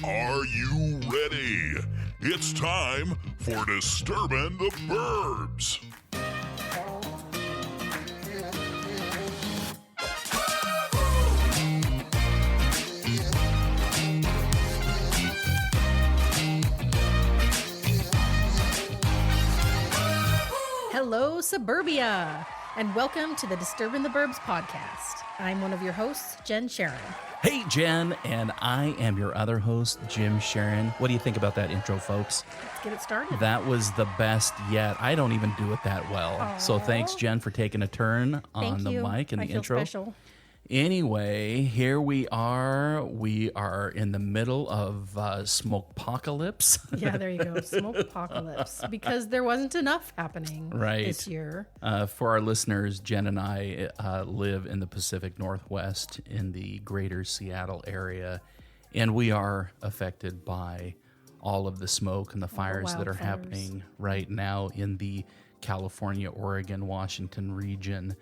Are you ready? It's time for Disturbin the Burbs. Hello, Suburbia, and welcome to the Disturbin the Burbs podcast. I'm one of your hosts, Jen Sharon. Hey, Jen, and I am your other host, Jim Sharon. What do you think about that intro, folks? Let's get it started. That was the best yet. I don't even do it that well. Aww. So thanks, Jen, for taking a turn on the mic and the intro. Special. Anyway, here we are. We are in the middle of smokepocalypse. Yeah, there you go. Smokepocalypse. Because there wasn't enough happening this year. For our listeners, Jen and I live in the Pacific Northwest in the greater Seattle area, and we are affected by all of the smoke and the fires that are happening right now in the California, Oregon, Washington region.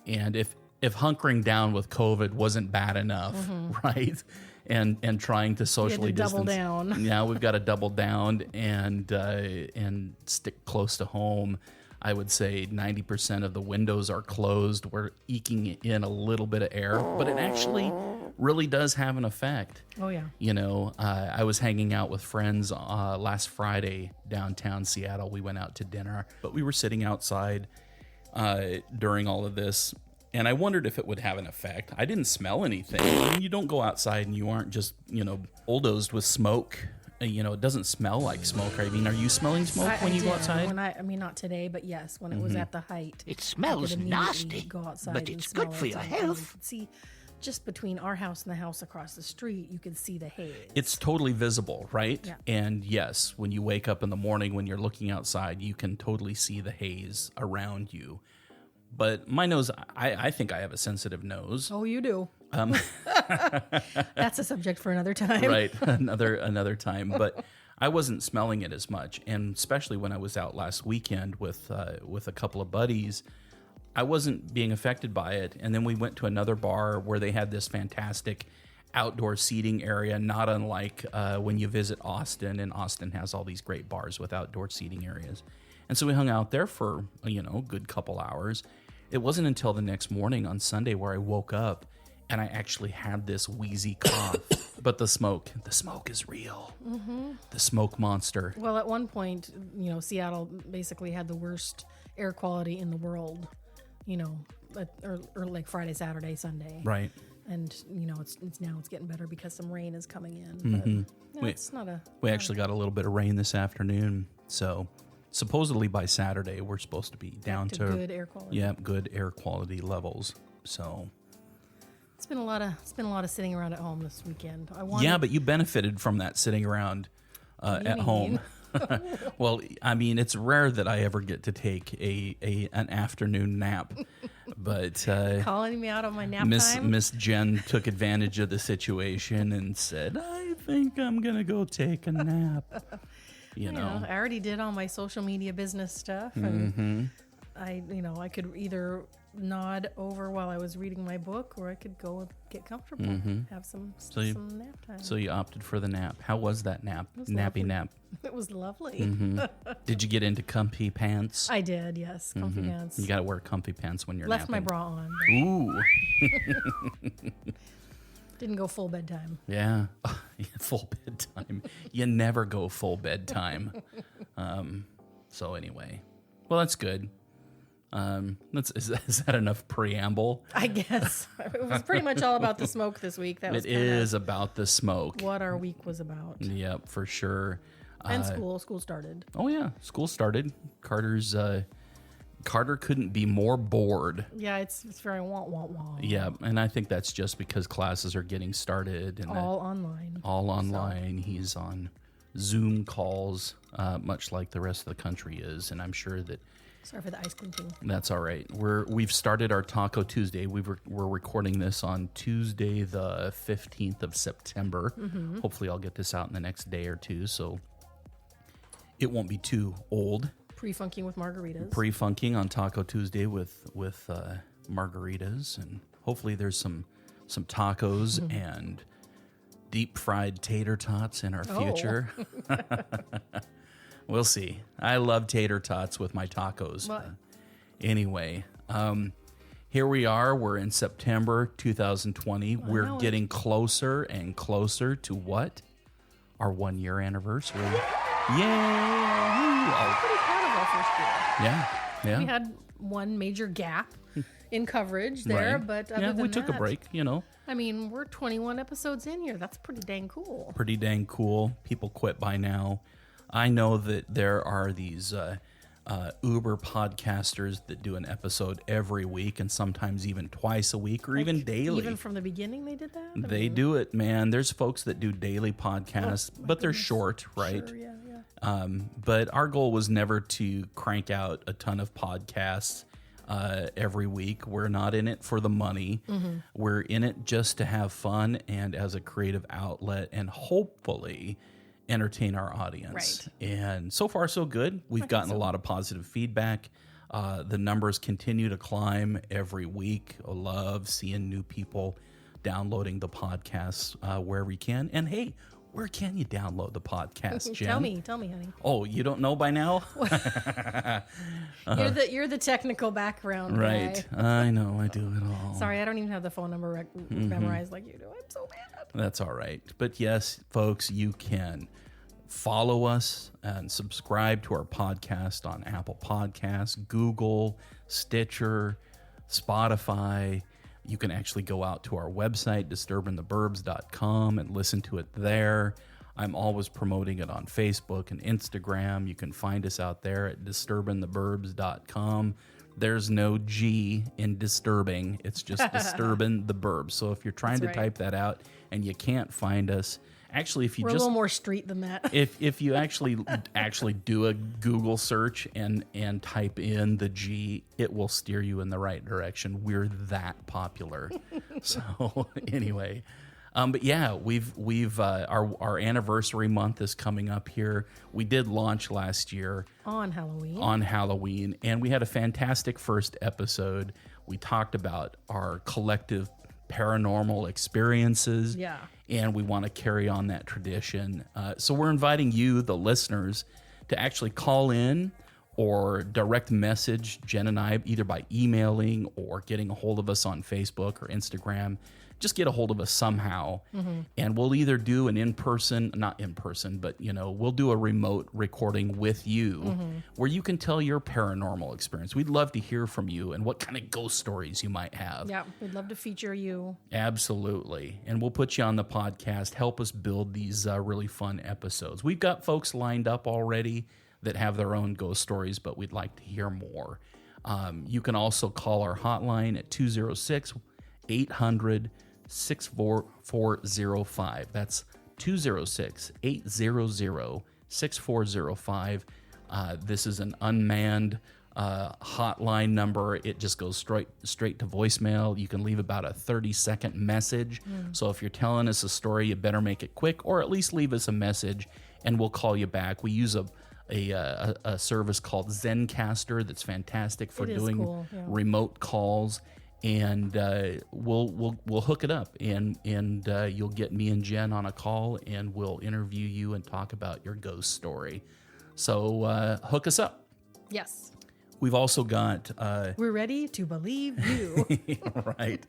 And if hunkering down with COVID wasn't bad enough, right? And trying to socially distance. Double down. Now we've got to double down and stick close to home. I would say 90% of the windows are closed. We're eking in a little bit of air, but it actually really does have an effect. Oh, yeah. You know, I was hanging out with friends last Friday downtown Seattle. We went out to dinner, but we were sitting outside during all of this. And I wondered if it would have an effect. I didn't smell anything. I mean, you don't go outside and you aren't just, bulldozed with smoke. It doesn't smell like smoke. I mean, are you smelling smoke when you go outside? Not today, but yes, when it was at the height. It smells nasty, go outside but it's good for your health. See, just between our house and the house across the street, you can see the haze. It's totally visible, right? Yeah. And yes, when you wake up in the morning, when you're looking outside, you can totally see the haze around you. But my nose, I think I have a sensitive nose. Oh, you do. That's a subject for another time. Right, another time. But I wasn't smelling it as much, and especially when I was out last weekend with a couple of buddies, I wasn't being affected by it. And then we went to another bar where they had this fantastic outdoor seating area, not unlike when you visit Austin, and Austin has all these great bars with outdoor seating areas. And so we hung out there for a good couple hours. It wasn't until the next morning on Sunday where I woke up and I actually had this wheezy cough. But the smoke is real. Mm-hmm. The smoke monster. Well, at one point, Seattle basically had the worst air quality in the world, or like Friday, Saturday, Sunday. Right. And, it's getting better because some rain is coming in. Mm-hmm. But we actually got a little bit of rain this afternoon, so supposedly by Saturday we're supposed to be down to good air quality. Yeah, good air quality levels. So it's been a lot of sitting around at home this weekend. But you benefited from that sitting around at home. Well, I mean, it's rare that I ever get to take an afternoon nap, but calling me out on my nap time. Miss Jen took advantage of the situation and said, "I think I'm gonna go take a nap." I already did all my social media business stuff, and I could either nod over while I was reading my book, or I could go and get comfortable, have some nap time. So you opted for the nap. How was that nap? Nappy lovely. Nap. It was lovely. Mm-hmm. Did you get into comfy pants? I did, yes, comfy pants. You got to wear comfy pants when you're Left napping. my bra on. Ooh. Didn't go full bedtime. Yeah, full bedtime. You never go full bedtime. So anyway, well, that's good. Is that enough preamble? I guess it was pretty much all about the smoke this week. It is about the smoke. What our week was about. Yep, for sure. And school started. Oh yeah, school started. Carter couldn't be more bored. Yeah, it's very wah. Yeah, and I think that's just because classes are getting started and all online. All online. So. He's on Zoom calls, much like the rest of the country is, and I'm sure that. Sorry for the ice clinking. That's all right. We've started our Taco Tuesday. We're recording this on Tuesday, the 15th of September. Mm-hmm. Hopefully, I'll get this out in the next day or two, so it won't be too old. Pre-funking with margaritas. Pre-funking on Taco Tuesday with margaritas, and hopefully there's some tacos and deep fried tater tots in our future. We'll see. I love tater tots with my tacos. Anyway, here we are. We're in September 2020. We're getting closer and closer to what? Our 1 year anniversary. Yay! I'm pretty proud of our first year. Yeah. We had one major gap in coverage there, Right. but other than we took a that, break, I mean, we're 21 episodes in here. That's pretty dang cool. Pretty dang cool. People quit by now. I know that there are these Uber podcasters that do an episode every week and sometimes even twice a week or even daily. Even from the beginning, they did that? They do it, man. There's folks that do daily podcasts, but they're short, right? Sure, yeah. But our goal was never to crank out a ton of podcasts every week. We're not in it for the money. We're in it just to have fun and as a creative outlet and hopefully entertain our audience. Right. And so far, so good. We've gotten a lot of positive feedback. The numbers continue to climb every week. I love seeing new people downloading the podcasts wherever you can. And hey, where can you download the podcast, Jen? Tell me, honey. Oh, you don't know by now? You're the technical background Right. guy. I know. I do it all. Sorry, I don't even have the phone number memorized like you do. I'm so mad. That's all right. But yes, folks, you can follow us and subscribe to our podcast on Apple Podcasts, Google, Stitcher, Spotify. You can actually go out to our website, disturbintheburbs.com, and listen to it there. I'm always promoting it on Facebook and Instagram. You can find us out there at disturbintheburbs.com. There's no G in disturbing. It's just Disturbin the Burbs. So if you're trying to type that out and you can't find us, actually, if you We're a little more street than that. if you actually do a Google search and type in the G, it will steer you in the right direction. We're that popular. So anyway, but yeah, we've our anniversary month is coming up here. We did launch last year On Halloween, and we had a fantastic first episode. We talked about our collective paranormal experiences. Yeah. And we want to carry on that tradition. So we're inviting you, the listeners, to actually call in or direct message Jen and I, either by emailing or getting a hold of us on Facebook or Instagram. Just get a hold of us somehow. And we'll either do an not in person, but we'll do a remote recording with you where you can tell your paranormal experience. We'd love to hear from you and what kind of ghost stories you might have. Yeah, we'd love to feature you. Absolutely. And we'll put you on the podcast. Help us build these really fun episodes. We've got folks lined up already that have their own ghost stories, but we'd like to hear more. You can also call our hotline at 206-800-64405. That's 206-800-6405. This is an unmanned hotline number. It just goes straight to voicemail. You can leave about a 30-second message. So if you're telling us a story, you better make it quick, or at least leave us a message, and we'll call you back. We use a service called Zencaster that's fantastic for doing cool, yeah. remote calls. And we'll hook it up, and you'll get me and Jen on a call, and we'll interview you and talk about your ghost story. So hook us up. Yes. We've also got We're ready to believe you. right,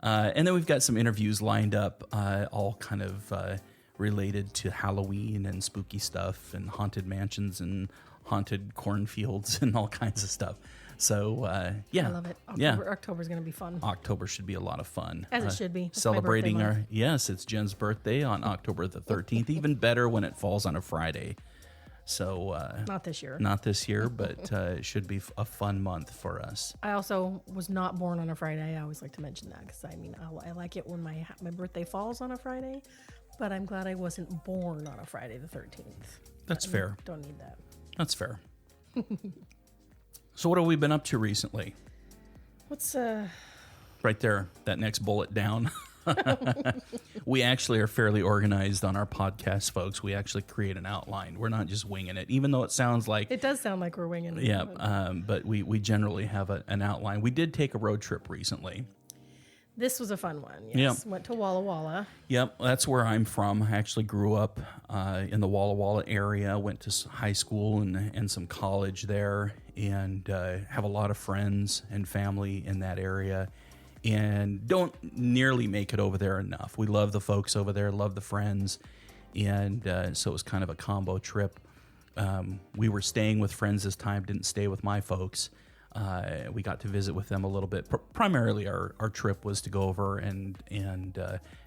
and then we've got some interviews lined up, all kind of related to Halloween and spooky stuff, and haunted mansions and haunted cornfields and all kinds of stuff. So, yeah. I love it. October's going to be fun. October should be a lot of fun. As it should be. It's my Celebrating birthday our, month. yes, it's Jen's birthday on October the 13th. Even better when it falls on a Friday. So, Not this year. not this year, but it should be a fun month for us. I also was not born on a Friday. I always like to mention that because, I like it when my birthday falls on a Friday, but I'm glad I wasn't born on a Friday the 13th. That's fair. Don't need that. That's fair. So what have we been up to recently? What's, Right there, that next bullet down. We actually are fairly organized on our podcast, folks. We actually create an outline. We're not just winging it, even though it sounds like... It does sound like we're winging it. Yeah, but we generally have an outline. We did take a road trip recently. This was a fun one. Yes. Went to Walla Walla. Yep, that's where I'm from. I actually grew up in the Walla Walla area, went to high school and some college there, and have a lot of friends and family in that area, and don't nearly make it over there enough. We love the folks over there, love the friends, and so it was kind of a combo trip. We were staying with friends this time, didn't stay with my folks. We got to visit with them a little bit. Primarily, our trip was to go over and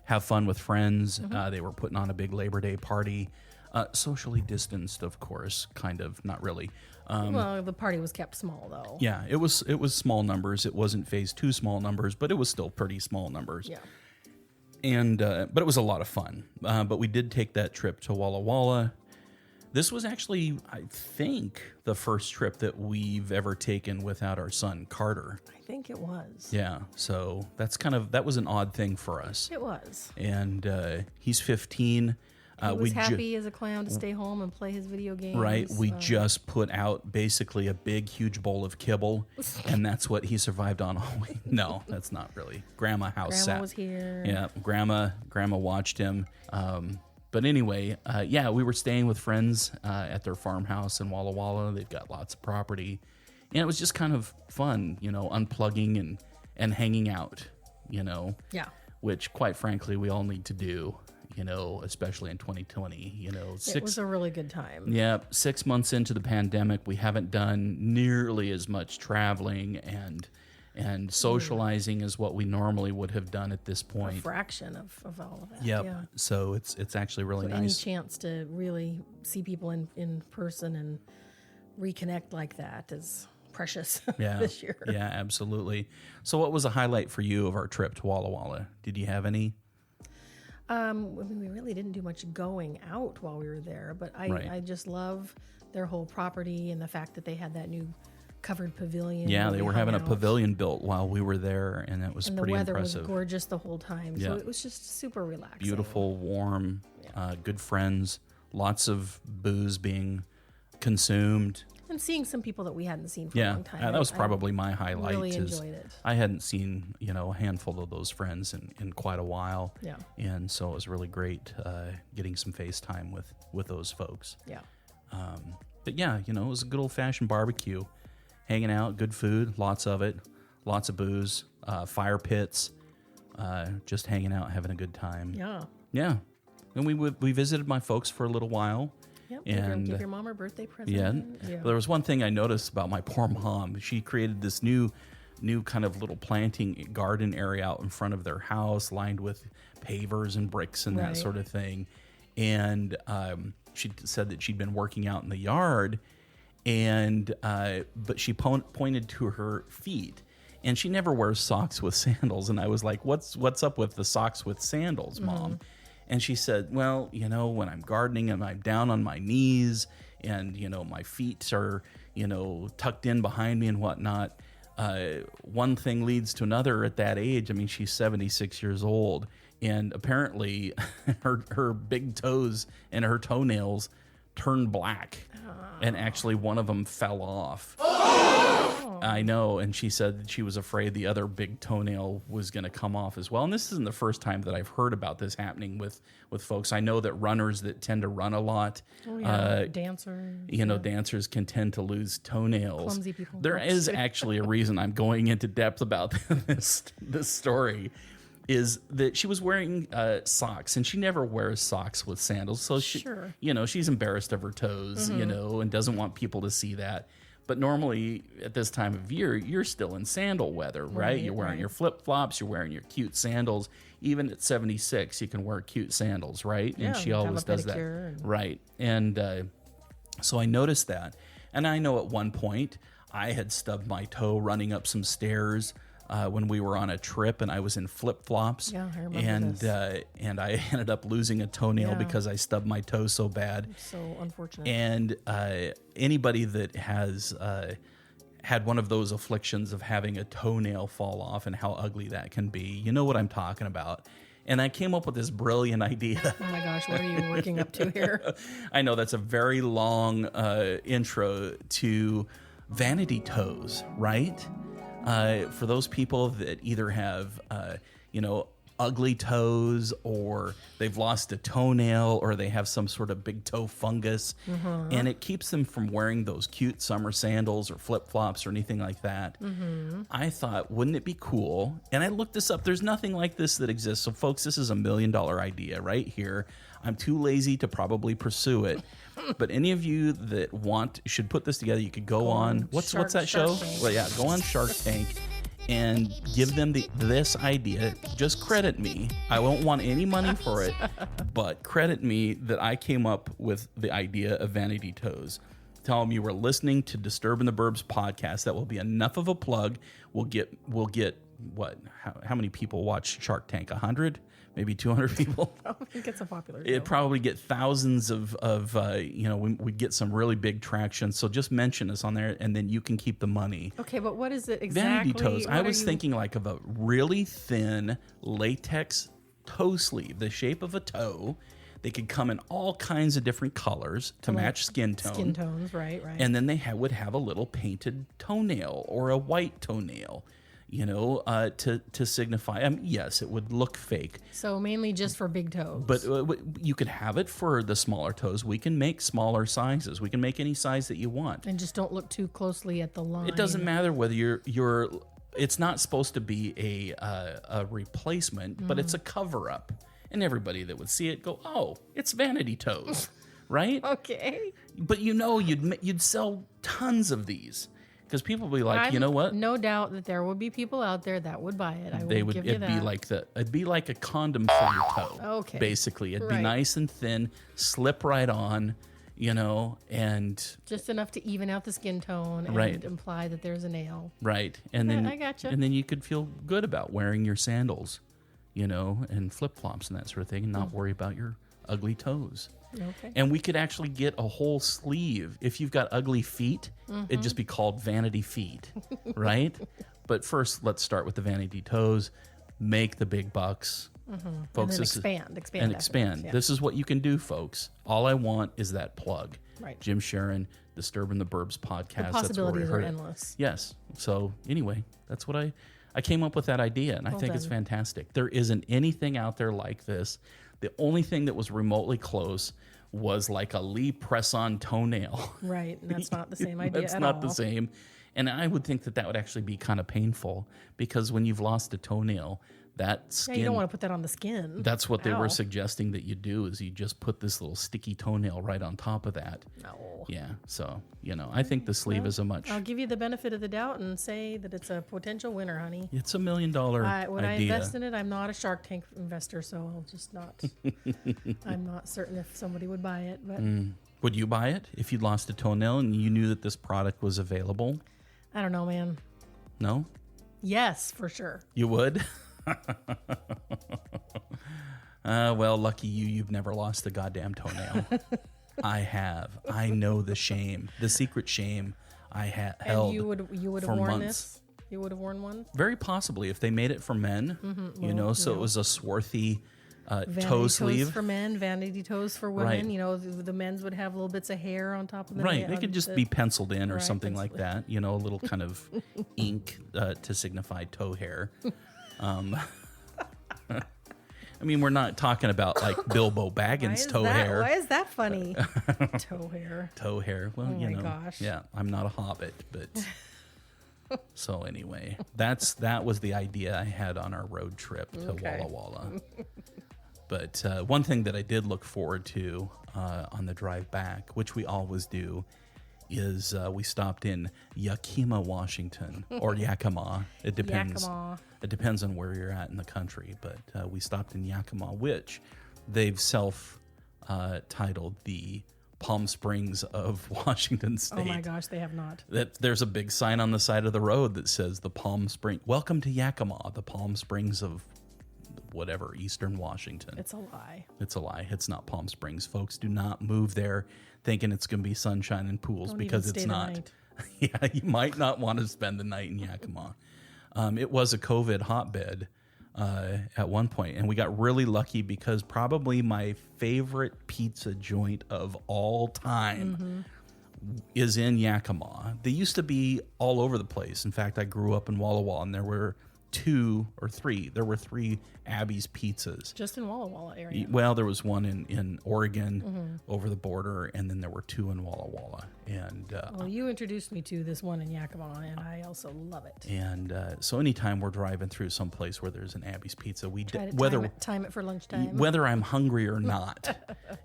have fun with friends. They were putting on a big Labor Day party, socially distanced, of course, kind of, not really. Well, the party was kept small, though. Yeah, it was small numbers. It wasn't phase 2 small numbers, but it was still pretty small numbers. Yeah. And but it was a lot of fun. But we did take that trip to Walla Walla. This was actually, I think, the first trip that we've ever taken without our son, Carter. I think it was. Yeah, so that was an odd thing for us. It was. And he's 15. He was happy as a clown to stay home and play his video games. Right, we just put out basically a big, huge bowl of kibble, and that's what he survived on all week. No, that's not really. Grandma house sat. Was here. Yeah, Grandma watched him. But anyway, we were staying with friends at their farmhouse in Walla Walla. They've got lots of property. And it was just kind of fun, unplugging and hanging out, Yeah. which, quite frankly, we all need to do, especially in 2020. It was a really good time. Yeah, 6 months into the pandemic, we haven't done nearly as much traveling and socializing is what we normally would have done at this A point. fraction of all of that. Yep. Yeah. So it's actually really Any nice. chance to really see people in person and reconnect like that is precious Yeah. this year. Yeah, absolutely. So what was a highlight for you of our trip to Walla Walla? Did you have any? We really didn't do much going out while we were there, but Right. I just love their whole property and the fact that they had that new covered pavilion. Yeah, where they we were hung having a out. pavilion built while we were there, and it was And the pretty weather impressive. was gorgeous the whole time. Yeah. So it was just super relaxing. Beautiful, warm, good friends, lots of booze being consumed. And seeing some people that we hadn't seen for a Yeah, long time. that was I probably my highlight. really is enjoyed it. I hadn't seen a handful of those friends in quite a while. Yeah. And so it was really great getting some FaceTime with those folks. Yeah. But yeah, it was a good old fashioned barbecue, hanging out, good food, lots of it, lots of booze, fire pits, just hanging out, having a good time. Yeah. Yeah. And we visited my folks for a little while. Yep. And give your mom her birthday present. Yeah. There was one thing I noticed about my poor mom. She created this new kind of little planting garden area out in front of their house, lined with pavers and bricks and that Right. sort of thing. And she said that she'd been working out in the yard, and but she pointed to her feet, and she never wears socks with sandals. And I was like, "What's up with the socks with sandals, Mom?" And she said, "Well, when I'm gardening and I'm down on my knees, and my feet are tucked in behind me and whatnot, one thing leads to another at that age." I mean, she's 76 years old. And apparently her big toes and her toenails turned black. And actually one of them fell off. I know. And she said that she was afraid the other big toenail was going to come off as well. And this isn't the first time that I've heard about this happening with folks. I know that runners that tend to run a lot, Dancers. dancers can tend to lose toenails. Clumsy people. There is actually a reason I'm going into depth about this story. Is that she was wearing socks, and she never wears socks with sandals. So she, Sure. she's embarrassed of her toes, and doesn't want people to see that. But normally at this time of year, you're still in sandal weather, right? You're wearing your flip flops, you're wearing your cute sandals. Even at 76, you can wear cute sandals, right? Yeah, And she have a always does that, pedicure and- right? And so I noticed that, and I know at one point I had stubbed my toe running up some stairs. When we were on a trip, and I was in flip flops, Yeah, I remember this. And I ended up losing a toenail Yeah. because I stubbed my toe so bad. So unfortunate. And anybody that has had one of those afflictions of having a toenail fall off and how ugly that can be, you know what I'm talking about. And I came up with this brilliant idea. Oh my gosh, what are you working up to here? I know that's a very long intro to Vanity Toes, right? For those people that either have ugly toes, or they've lost a toenail, or they have some sort of big toe fungus, and it keeps them from wearing those cute summer sandals or flip-flops or anything like that. I thought, wouldn't it be cool? And I looked this up. There's nothing like this that exists. So folks, this is $1 million idea right here. I'm too lazy to probably pursue it. But any of you that should put this together. You could go on what's that show? Well, yeah, go on Shark Tank and give them this idea. Just credit me. I won't want any money for it, but credit me that I came up with the idea of Vanity Toes. Tell them you were listening to Disturbin the Burbs podcast. That will be enough of a plug. We'll get what? How many people watch Shark Tank? 100? Maybe 200 people. I think it's a popular show. It'd probably get thousands of we'd get some really big traction. So just mention us on there, and then you can keep the money. Okay, but what is it exactly? Vanity Toes. I was thinking like of a really thin latex toe sleeve, the shape of a toe. They could come in all kinds of different colors to match skin tone. Skin tones, right. And then they would have a little painted toenail or a white toenail. To signify, yes, it would look fake. So mainly just for big toes. But you could have it for the smaller toes. We can make smaller sizes. We can make any size that you want. And just don't look too closely at the line. It doesn't matter whether you're. It's not supposed to be a replacement, but it's a cover up. And everybody that would see it go, oh, it's Vanity Toes, right? Okay. But you'd sell tons of these. Because people would be like, you know what? No doubt that there would be people out there that would buy it. It'd be like a condom for your toe. Okay. Basically, it'd be nice and thin, slip right on, and just enough to even out the skin tone and imply that there's a nail. Right. And then I gotcha. And then you could feel good about wearing your sandals, and flip-flops and that sort of thing, and not worry about your ugly toes. Okay. And we could actually get a whole sleeve. If you've got ugly feet, it'd just be called Vanity Feet, right? But first, let's start with the Vanity Toes. Make the big bucks. Folks, and then expand. Yeah. This is what you can do, folks. All I want is that plug. Right. Jim Sharon, Disturbin the Burbs podcast. The possibilities are it. endless. Yes. So anyway, that's what I came up with that idea, and I think it's fantastic. There isn't anything out there like this. The only thing that was remotely close was like a Lee press-on toenail. Right, and that's not the same idea at all. That's not the same. And I would think that would actually be kind of painful, because when you've lost a toenail, that skin... Yeah, you don't want to put that on the skin. That's what they were suggesting that you do, is you just put this little sticky toenail right on top of that. No. Yeah, so, I think the sleeve is a much... I'll give you the benefit of the doubt and say that it's a potential winner, honey. It's $1 million idea. When I invest in it, I'm not a Shark Tank investor, so I'll just not... I'm not certain if somebody would buy it, but... Would you buy it if you'd lost a toenail and you knew that this product was available? I don't know, man. No? Yes, for sure. You would? Well, lucky you. You've never lost a goddamn toenail. I have. I know the shame, the secret shame I held. And you would have worn this? You would have worn one? Very possibly, if they made it for men. So it was a swarthy Vanity toe sleeve toes for men, vanity toes for women. Right. The men's would have little bits of hair on top of them. Right. They could just be penciled in or something like penciled. that. A little kind of ink to signify toe hair. I mean, we're not talking about like Bilbo Baggins toe hair. Why is that funny? Toe hair. Toe hair. Well, Oh my gosh. Yeah, I'm not a hobbit, but so anyway, that was the idea I had on our road trip to Walla Walla. But one thing that I did look forward to on the drive back, which we always do, is we stopped in Yakima, Washington, or Yakima. It depends. Yakima. It depends on where you're at in the country. But we stopped in Yakima, which they've self-titled the Palm Springs of Washington State. Oh my gosh, they have not. There's a big sign on the side of the road that says the Palm Spring. Welcome to Yakima, the Palm Springs of whatever, Eastern Washington. It's a lie. It's a lie. It's not Palm Springs. Folks, do not move there thinking it's going to be sunshine and pools. Don't because even it's stay the not. night. Yeah, you might not want to spend the night in Yakima. It was a COVID hotbed at one point, and we got really lucky because probably my favorite pizza joint of all time is in Yakima. They used to be all over the place. In fact, I grew up in Walla Walla, and there were 2 or 3. There were 3 Abby's pizzas. Just in Walla Walla area. Well, there was one in Oregon over the border, and then there were 2 in Walla Walla. And Well, you introduced me to this one in Yakima, and I also love it. and so anytime we're driving through some place where there's an Abby's Pizza, we Try to whether time it for lunchtime. whether I'm hungry or not,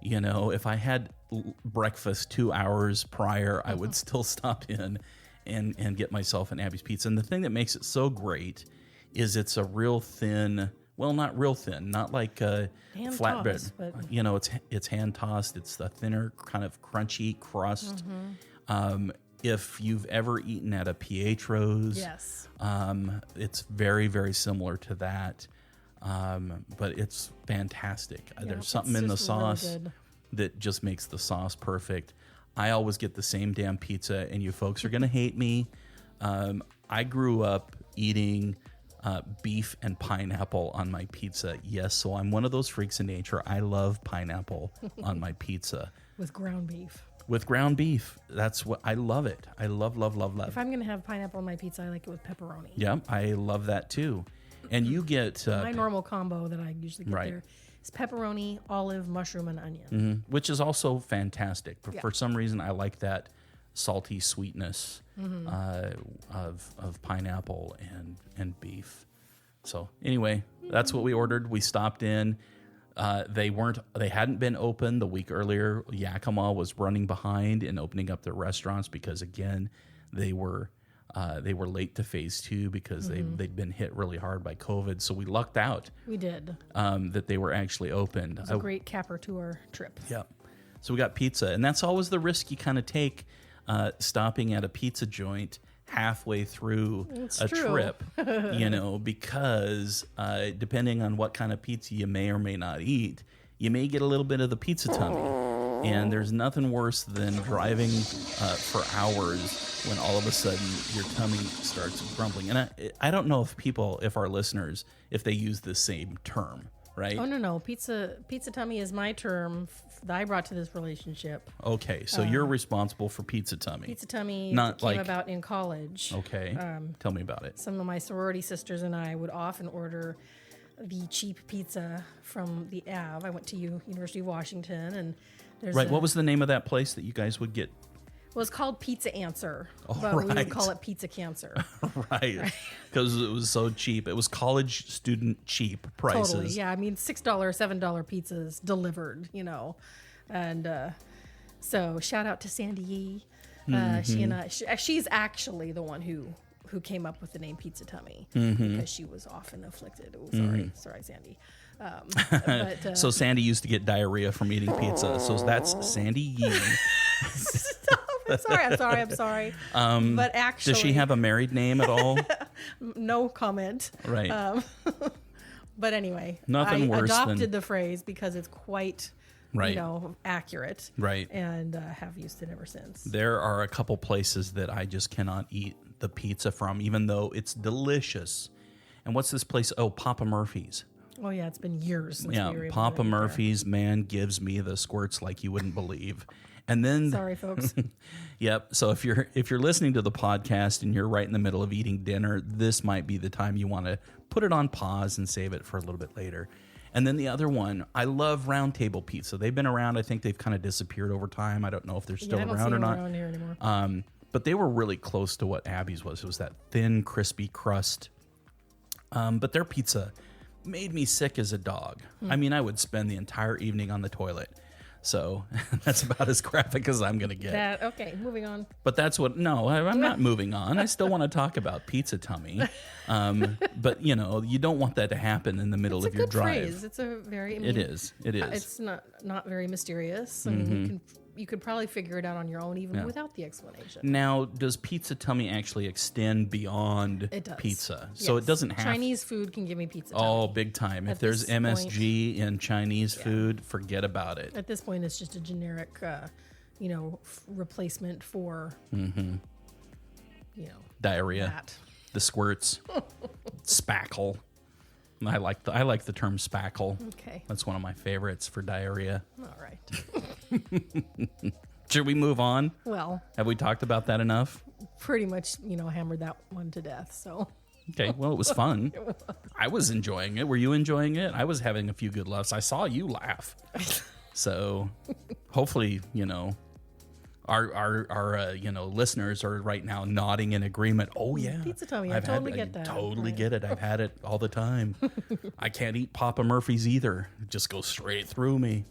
if I had breakfast 2 hours prior, I would still stop in and get myself an Abby's Pizza. And the thing that makes it so great is it's a real thin, well, not real thin, not like a Hand flatbread. tossed, but- It's hand tossed. It's the thinner kind of crunchy crust. If you've ever eaten at a Pietro's, Yes. it's very, very similar to that. But it's fantastic. There's it's something in the just really sauce good. that just makes the sauce perfect. I always get the same damn pizza, and you folks are going to hate me. I grew up eating beef and pineapple on my pizza. Yes, so I'm one of those freaks in nature. I love pineapple on my pizza. With ground beef. With ground beef. That's what I love it. I love. If I'm going to have pineapple on my pizza, I like it with pepperoni. Yeah, I love that too. And you get My normal combo that I usually get Right. there is pepperoni, olive, mushroom, and onion. which is also fantastic. But Yeah. for some reason, I like that salty sweetness of pineapple and beef. So anyway, that's what we ordered. We stopped in. They hadn't been open the week earlier. Yakima was running behind in opening up their restaurants because again, they were late to phase 2 because they'd been hit really hard by COVID. So we lucked out We did. that they were actually opened. It was a great capper tour trip. Yep. So we got pizza, and that's always the risk you kind of take, stopping at a pizza joint halfway through It's a true. trip, because depending on what kind of pizza you may or may not eat, you may get a little bit of the pizza tummy. And there's nothing worse than driving for hours when all of a sudden your tummy starts grumbling. And I don't know if our listeners, if they use the same term, right? Oh, no. Pizza tummy is my term that I brought to this relationship. Okay, so you're responsible for pizza tummy. Pizza tummy Not came like- about in college. Okay, tell me about it. Some of my sorority sisters and I would often order the cheap pizza from the Ave. I went to University of Washington, and there's Right, what was the name of that place that you guys would get? Well, it's called Pizza Answer, but we right. would call it Pizza Cancer. Right, because it was so cheap. It was college student cheap prices. Totally, yeah. I mean, $6, $7 pizzas delivered, and so shout out to Sandy Yee. She and I, she's actually the one who came up with the name Pizza Tummy because she was often afflicted. Oh, sorry, Sandy. But, So Sandy used to get diarrhea from eating pizza. So that's Sandy Yee. I'm sorry. But actually, Does she have a married name at all? no comment? Right. But anyway, Nothing I worse adopted than- the phrase because it's quite, Right. accurate. Right. And have used it ever since. There are a couple places that I just cannot eat the pizza from, even though it's delicious. And what's this place? Oh, Papa Murphy's. Oh yeah, it's been years since Yeah, we were able Papa to eat there. Murphy's, man, gives me the squirts like you wouldn't believe. And then, Sorry, folks. yep. So if you're listening to the podcast and you're right in the middle of eating dinner, this might be the time you want to put it on pause and save it for a little bit later. And then the other one, I love Round Table Pizza. They've been around. I think they've kind of disappeared over time. I don't know if they're still I don't around see or them not. around here anymore. But they were really close to what Abby's was. It was that thin, crispy crust. But their pizza made me sick as a dog. I mean, I would spend the entire evening on the toilet. So that's about as graphic as I'm going to get. Okay, moving on. But that's what, no, I'm not moving on. I still want to talk about pizza tummy. But, you don't want that to happen in the middle It's a of your good drive. phrase. It's a very. It is. It's not very mysterious. I mean, you could probably figure it out on your own even without the explanation. Now, does pizza tummy actually extend beyond It does. pizza? So Yes. it doesn't have Chinese food can give me pizza. Tummy. Oh, big time. If At there's this point- MSG in Chinese food, forget about it. At this point, it's just a generic, replacement for, Diarrhea, that. the squirts, spackle. I like the term spackle. Okay. That's one of my favorites for diarrhea. All right. Should we move on? Well, Have we talked about that enough? pretty much, hammered that one to death. So Okay, well, it was fun. I was enjoying it. Were you enjoying it? I was having a few good laughs. I saw you laugh. So hopefully, our listeners are right now nodding in agreement. Oh yeah, Pizza tummy. I totally get that. Totally Right. get it. I've had it all the time. I can't eat Papa Murphy's either. It just goes straight through me.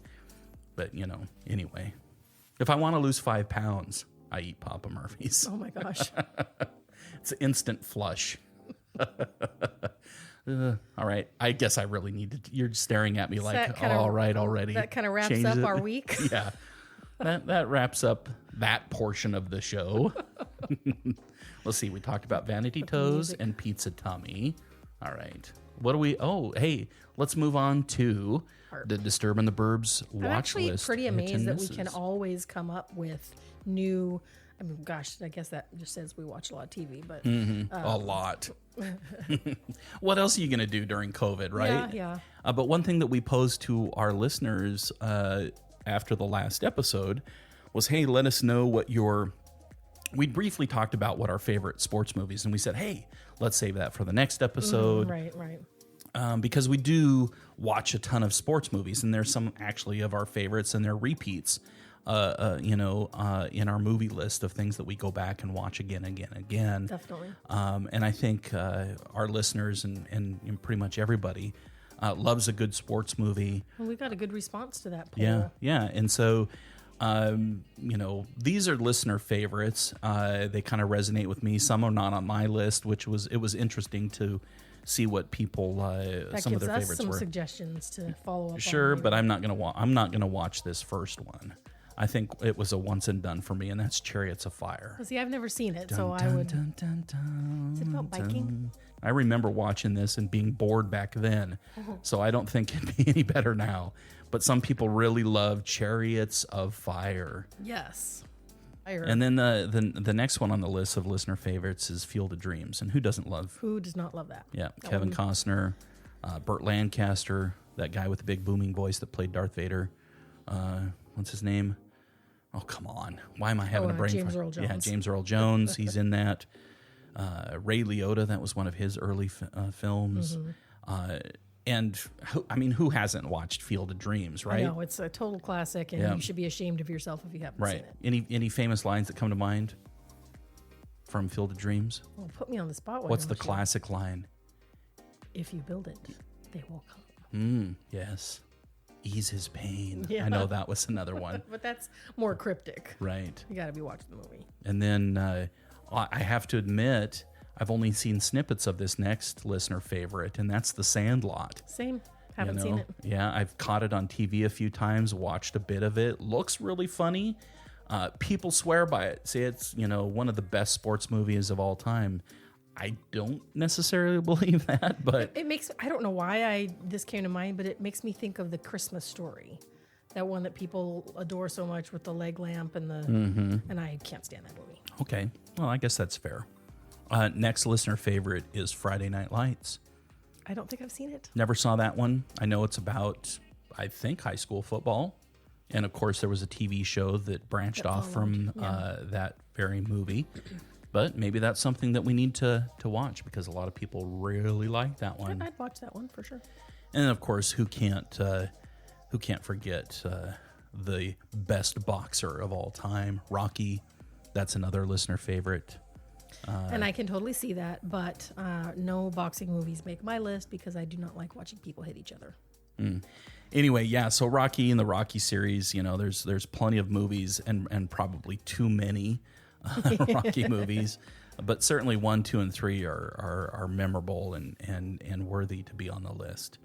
But anyway, if I want to lose 5 pounds, I eat Papa Murphy's. Oh my gosh. It's an instant flush. All right. I guess I really need to. You're staring at me like, all right, already. That kind of wraps Change up it. our week. Yeah. That wraps up that portion of the show. Let's see. We talked about Vanity Toes and Pizza Tummy. All right. What do we? Oh, hey, let's move on to the Disturbin the Burbs watch I'm actually list. pretty hits and amazed that we misses. can always come up with new. I mean, gosh, I guess that just says we watch a lot of TV, but A lot. What else are you going to do during COVID, right? Yeah. But one thing that we posed to our listeners after the last episode was, hey, let us know what we briefly talked about what our favorite sports movies, and we said, hey, let's save that for the next episode. Right. Because we do watch a ton of sports movies, and there's some actually of our favorites, and they're repeats, in our movie list of things that we go back and watch again. Definitely. And I think our listeners and pretty much everybody loves a good sports movie. Well, we got a good response to that poll. Yeah. And so, these are listener favorites. They kind of resonate with me. Some are not on my list, it was interesting to see what people That some of gives their us favorites some were. suggestions to follow up. Sure, on but I'm not gonna watch this first one. I think it was a once and done for me, and that's Chariots of Fire. See, I've never seen it, so I would. Is it about biking? I remember watching this and being bored back then, so I don't think it'd be any better now. But some people really love Chariots of Fire. Yes. And then the next one on the list of listener favorites is Field of Dreams, and who doesn't love? Who does not love that? Yeah, Kevin Costner, Burt Lancaster, that guy with the big booming voice that played Darth Vader. What's his name? Oh, come on. Why am I having a brain James fart? Earl Jones. Yeah, James Earl Jones. He's in that. Ray Liotta, that was one of his early films. And who hasn't watched Field of Dreams, right? I know, it's a total classic, and Yeah. you should be ashamed of yourself if you haven't Right. seen it. Any famous lines that come to mind from Field of Dreams? Well, put me on the spot. What's the classic line? If you build it, they will come. Yes. Ease his pain. Yeah. I know that was another one. But that's more cryptic. Right. You got to be watching the movie. And then I have to admit, I've only seen snippets of this next listener favorite, and that's The Sandlot. Same. Haven't seen it. Yeah, I've caught it on TV a few times, watched a bit of it. Looks really funny. People swear by it. Say it's, one of the best sports movies of all time. I don't necessarily believe that, but It makes, I don't know why this came to mind, but it makes me think of The Christmas Story. That one that people adore so much with the leg lamp and and I can't stand that movie. okay. Well, I guess that's fair. Next listener favorite is Friday Night Lights. I don't think I've seen it. Never saw that one. I know it's about, I think, high school football. And of course, there was a TV show that branched off from that very movie. But maybe that's something that we need to watch because a lot of people really like that one. I'd watch that one for sure. And of course, who can't forget the best boxer of all time, Rocky? That's another listener favorite. And I can totally see that, but no boxing movies make my list because I do not like watching people hit each other. Anyway, yeah. So Rocky and the Rocky series, there's plenty of movies and probably too many Rocky movies, but certainly 1, 2, and 3 are memorable and worthy to be on the list.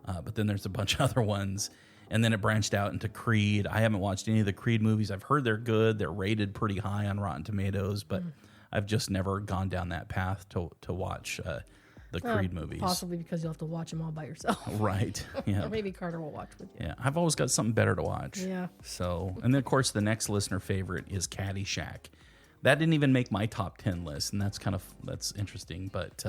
But then there's a bunch of other ones, and then it branched out into Creed. I haven't watched any of the Creed movies. I've heard they're good. They're rated pretty high on Rotten Tomatoes, but I've just never gone down that path to watch the Creed movies. Possibly because you'll have to watch them all by yourself. Right. Yeah. Or maybe Carter will watch with you. Yeah. I've always got something better to watch. Yeah. So, and then of course the next listener favorite is Caddyshack. That didn't even make my top 10 list, and that's interesting. But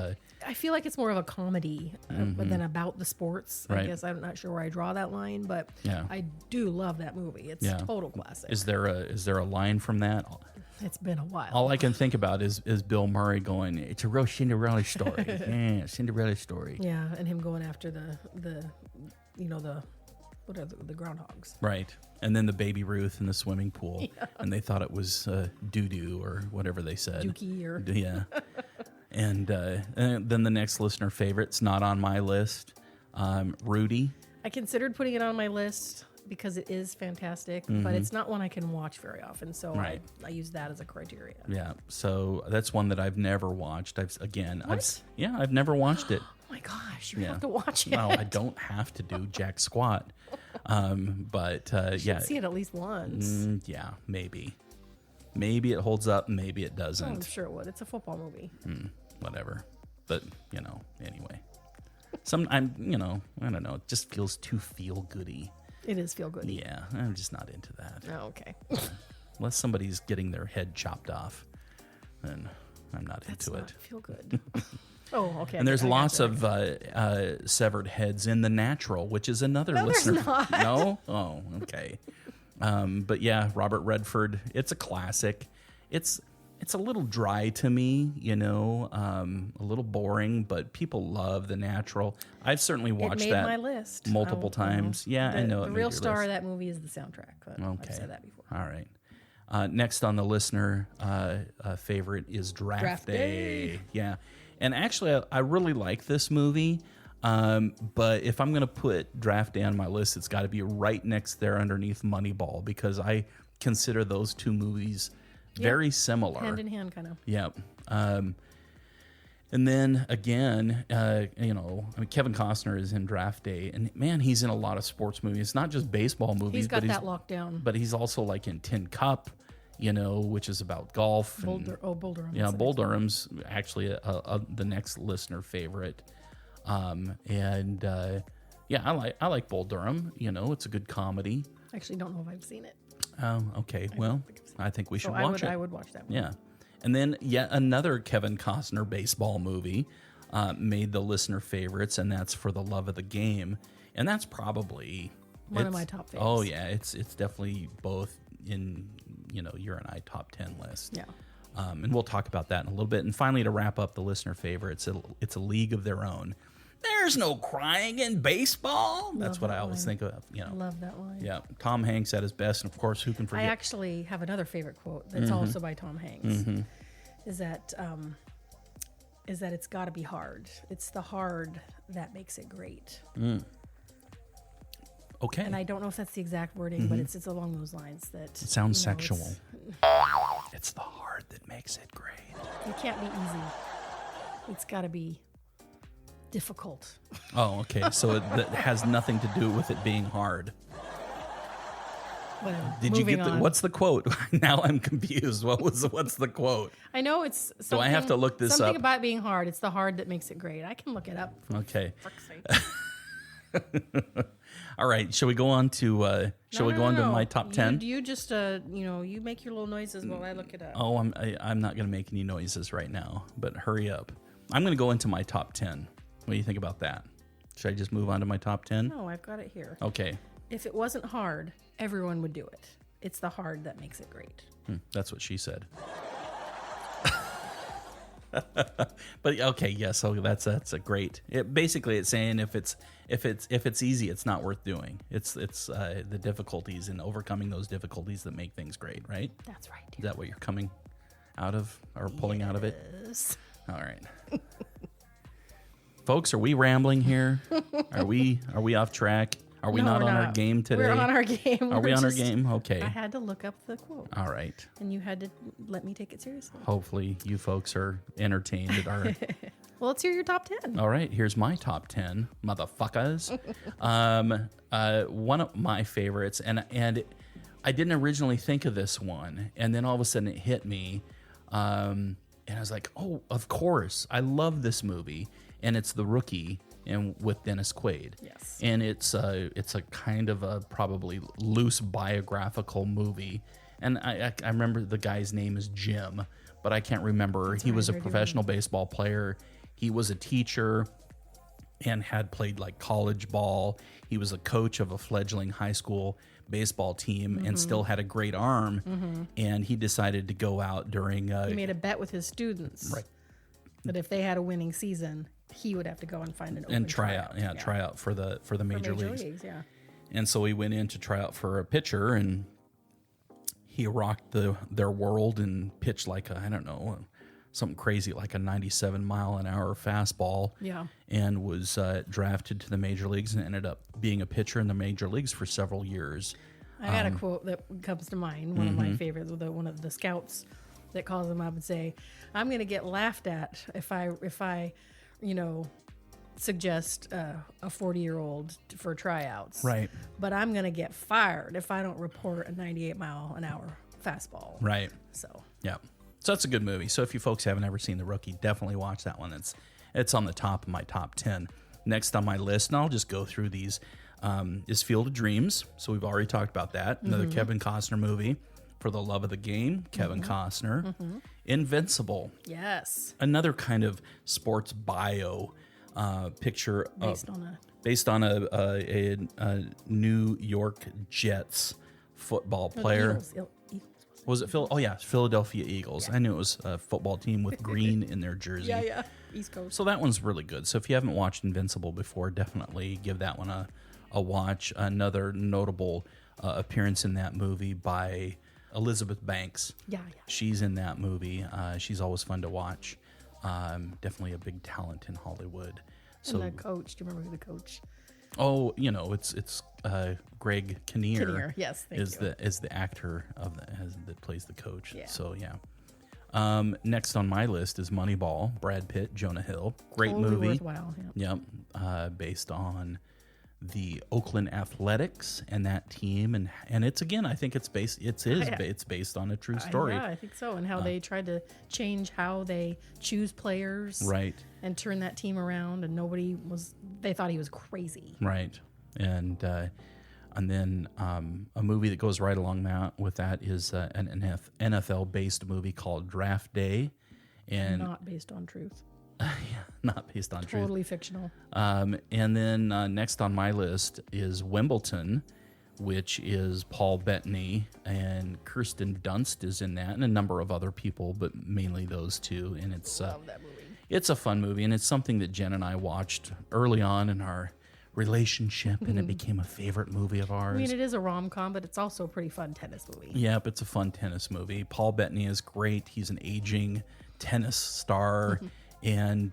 I feel like it's more of a comedy than about the sports. I Right. guess I'm not sure where I draw that line, but Yeah. I do love that movie. It's Yeah. total classic. is there a line from that? It's been a while. All I can think about is Bill Murray going, "It's a real Cinderella story." Yeah, Cinderella story. Yeah, and him going after the what are the groundhogs? Right. And then the baby Ruth in the swimming pool, and they thought it was doo-doo or whatever they said. Dookie or Yeah. And then the next listener favorite's not on my list. Rudy. I considered putting it on my list because it is fantastic, but it's not one I can watch very often. So Right. I use that as a criteria. Yeah. So that's one that I've never watched. I've never watched it. Oh my gosh, you have to watch it. Well, I don't have to do jack squat. But yeah. See it at least once. Yeah, maybe. Maybe it holds up, maybe it Oh, I'm doesn't. sure it would. It's a football movie. Whatever. But, anyway. I don't know. It just feels too feel-goody. It is feel good. Yeah, I'm just not into that. Oh, okay. Unless somebody's getting their head chopped off, then I'm not That's into not it. feel good. Oh, okay. And there's I lots gotcha. of severed heads in The Natural, which is another No, there's listener. not. No? Oh, okay. But yeah, Robert Redford. It's a classic. It's a little dry to me, a little boring, but people love The Natural. I've certainly watched it made that my list multiple times. Yeah, I know. The it made real your star list. of that movie is the soundtrack. But Okay. I've said that before. All right. Next on the listener favorite is Draft Day. Yeah. And actually, I really like this movie. But if I'm going to put Draft Day on my list, it's got to be right next there underneath Moneyball, because I consider those two movies very similar. Hand in hand, kind of. Yeah. And then again, Kevin Costner is in Draft Day, and man, he's in a lot of sports movies. It's not just baseball movies. He's got but that locked down. But he's also like in Tin Cup, which is about golf. Bull Durham. Yeah, Bull Durham's actually the next listener favorite. I like Bull Durham. It's a good comedy. I actually don't know if I've seen it. Okay, well, I think we should watch it. I would watch that one. Yeah. And then yet another Kevin Costner baseball movie made the listener favorites, and that's For the Love of the Game. And that's probably One of my top faves. Oh, yeah. It's definitely both in, your and I top 10 list. Yeah. And we'll talk about that in a little bit. And finally, to wrap up the listener favorites, it's a league of their own. There's no crying in baseball. That's what I always think of. I love that line. Yeah, Tom Hanks at his best, and of course, who can I forget? actually have another favorite quote that's also by Tom Hanks. Is that it's got to be hard. It's the hard that makes it great. Okay, And I don't know if that's the exact wording, but it's along those lines. That it sounds sexual. It's the heart that makes it great. It can't be easy. It's got to be difficult. Oh, okay. So that has nothing to do with it being hard. Whatever. Did you Moving get on. what's the quote? Now I'm confused. What's the quote? I know it's. Do I have to look this something up? about being hard. It's the hard that makes it great. I can look it up. Okay. For fuck's sake. All right. Shall we go on to Shall we go on to my top 10? You just you make your little noises while I look it up. Oh, I'm not going to make any noises right now, but hurry up. I'm going to go into my top 10. What do you think about that? Should I just move on to my top 10? No, I've got it here. Okay. If it wasn't hard, everyone would do it. It's the hard that makes it great. That's what she said. But okay, yeah. So that's a great. Basically, it's saying if it's easy, it's not worth doing. It's the difficulties and overcoming those difficulties that make things great, right? That's right. Is that what you're coming out of or pulling out of it? Yes. All right. Folks, are we rambling here? Are we off track? Are we No, not we're on our not. game today? We're on our game. Are we We're on our just- game? Okay. I had to look up the quote, All right. and you had to let me take it seriously. Hopefully you folks are entertained at our Well, let's hear your top 10. All right, here's my top 10, motherfuckers. One of my favorites, and I didn't originally think of this one, and then all of a sudden it hit me, and I was like, oh, of course, I love this movie, and it's The Rookie, and with Dennis Quaid. Yes. And it's a kind of a probably loose biographical movie, and I remember the guy's name is Jim, but I can't remember. He was a professional baseball player. He was a teacher and had played like college ball. He was a coach of a fledgling high school baseball team and still had a great arm. And he decided to go out during. He made a bet with his students. Right. That if they had a winning season, he would have to go and find an open And try out for the major leagues. Yeah. And so he went in to try out for a pitcher, and he rocked their world and pitched like something crazy like a 97-mile-an-hour fastball. Yeah. And was drafted to the major leagues and ended up being a pitcher in the major leagues for several years. I got a quote that comes to mind. One of my favorites, one of the scouts that calls him up and say, "I'm going to get laughed at if I, suggest a 40-year-old for tryouts. Right. But I'm going to get fired if I don't report a 98-mile-an-hour fastball." Right. So. Yeah. So that's a good movie. So if you folks haven't ever seen The Rookie, definitely watch that one. It's on the top of my top 10. Next on my list, and I'll just go through these, is Field of Dreams. So we've already talked about that. Another Kevin Costner movie. For the Love of the Game, Kevin Costner. Invincible. Yes. Another kind of sports bio picture based on a New York Jets football player. Eagles. Was it Phil? Oh yeah, Philadelphia Eagles. Yeah. I knew it was a football team with green in their jersey. Yeah. East Coast. So that one's really good. So if you haven't watched Invincible before, definitely give that one a watch. Another notable appearance in that movie by Elizabeth Banks. Yeah. She's in that movie. She's always fun to watch. Definitely a big talent in Hollywood. So And the coach. Do you remember who the coach? Oh, it's Greg Kinnear. Kinnear, yes, thank is you. the actor that plays the coach. Yeah. So yeah. Next on my list is Moneyball. Brad Pitt, Jonah Hill. Great Totally movie. worthwhile. Yeah. Yep. Based on the Oakland Athletics and that team, and it's again, I think it's based on a true story. Yeah, I think so. And how they tried to change how they choose players, Right. and turn that team around. And they thought he was crazy. Right. And then a movie that goes right along with that is an NFL-based movie called Draft Day, and Not based on truth. not based on truth. Totally fictional. And then next on my list is Wimbledon, which is Paul Bettany, and Kirsten Dunst is in that, and a number of other people, but mainly those two. And it's Love that movie. it's a fun movie, and it's something that Jen and I watched early on in our relationship, and it became a favorite movie of ours. I mean, it is a rom-com, but it's also a pretty fun tennis movie. Yep, it's a fun tennis movie. Paul Bettany is great. He's an aging tennis star. And,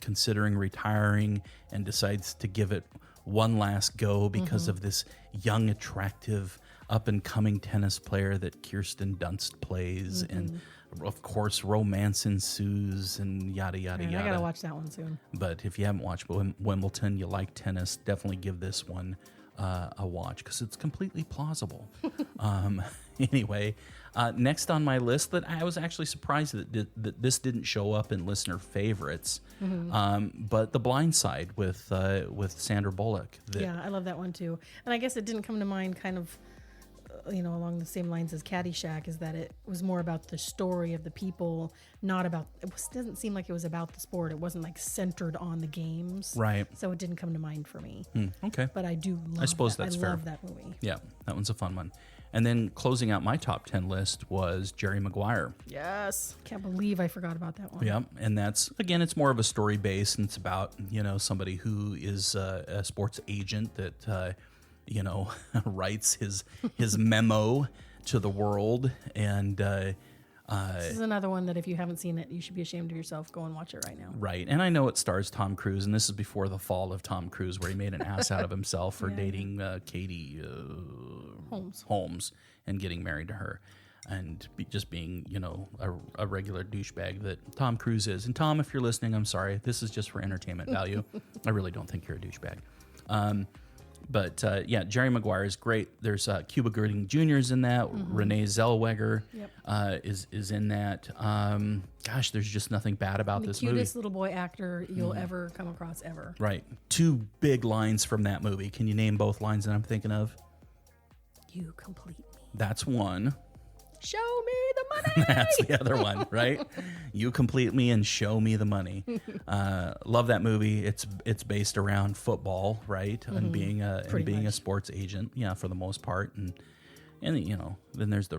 considering retiring, and decides to give it one last go because of this young, attractive, up-and-coming tennis player that Kirsten Dunst plays. And, of course, romance ensues and yada, yada, Man, yada. I gotta watch that one soon. But if you haven't watched Wimbledon, you like tennis, definitely give this one a watch because it's completely plausible. Anyway, next on my list, that I was actually surprised that this didn't show up in listener favorites, but The Blind Side with Sandra Bullock. Yeah, I love that one too. And I guess it didn't come to mind kind of, along the same lines as Caddyshack, is that it was more about the story of the people, not about, doesn't seem like it was about the sport. It wasn't like centered on the games. Right. So it didn't come to mind for me. Okay. But I do love I suppose that. that's I fair. love that movie. Yeah, that one's a fun one. And then closing out my top 10 list was Jerry Maguire. Yes. Can't believe I forgot about that one. Yeah, and that's, again, it's more of a story base, and it's about, somebody who is a sports agent that, writes his memo to the world. And This is another one that if you haven't seen it, you should be ashamed of yourself. Go and watch it right now. Right. And I know it stars Tom Cruise, and this is before the fall of Tom Cruise, where he made an ass out of himself for dating Katie Holmes and getting married to her, and just being, a regular douchebag that Tom Cruise is. And Tom, if you're listening, I'm sorry. This is just for entertainment value. I really don't think you're a douchebag. But Jerry Maguire is great. There's Cuba Gooding Jr. is in that. Renee Zellweger is in that. There's just nothing bad about this movie. The cutest little boy actor you'll ever come across, ever. Right. Two big lines from that movie. Can you name both lines that I'm thinking of? You complete me. That's one. Show me the money. That's the other one, right? You complete me and show me the money. Love that movie. It's based around football, right? And being a sports agent, yeah, for the most part, and you know, then there's the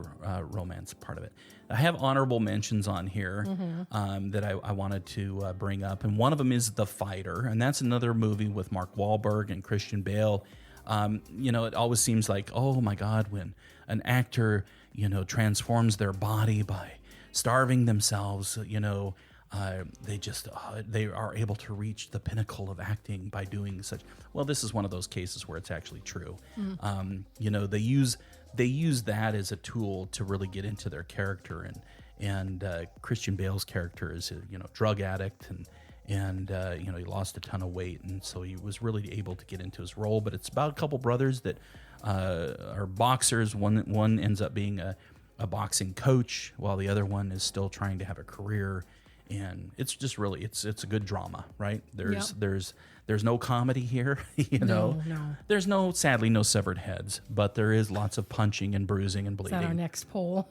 romance part of it. I have honorable mentions on here that I wanted to bring up, and one of them is The Fighter, and that's another movie with Mark Wahlberg and Christian Bale. You know, it always seems like, oh my God, when an actor, you know, transforms their body by starving themselves, you know, they are able to reach the pinnacle of acting by doing such. Well, this is one of those cases where it's actually true. You know, they use that as a tool to really get into their character, and Christian Bale's character is a, you know, drug addict, and you know, he lost a ton of weight, and so he was really able to get into his role. But it's about a couple brothers that are boxers. One ends up being a boxing coach, while the other one is still trying to have a career. And it's just really it's a good drama, right? There's no comedy here, you know. No. There's sadly no severed heads, but there is lots of punching and bruising and Is bleeding. that our next poll?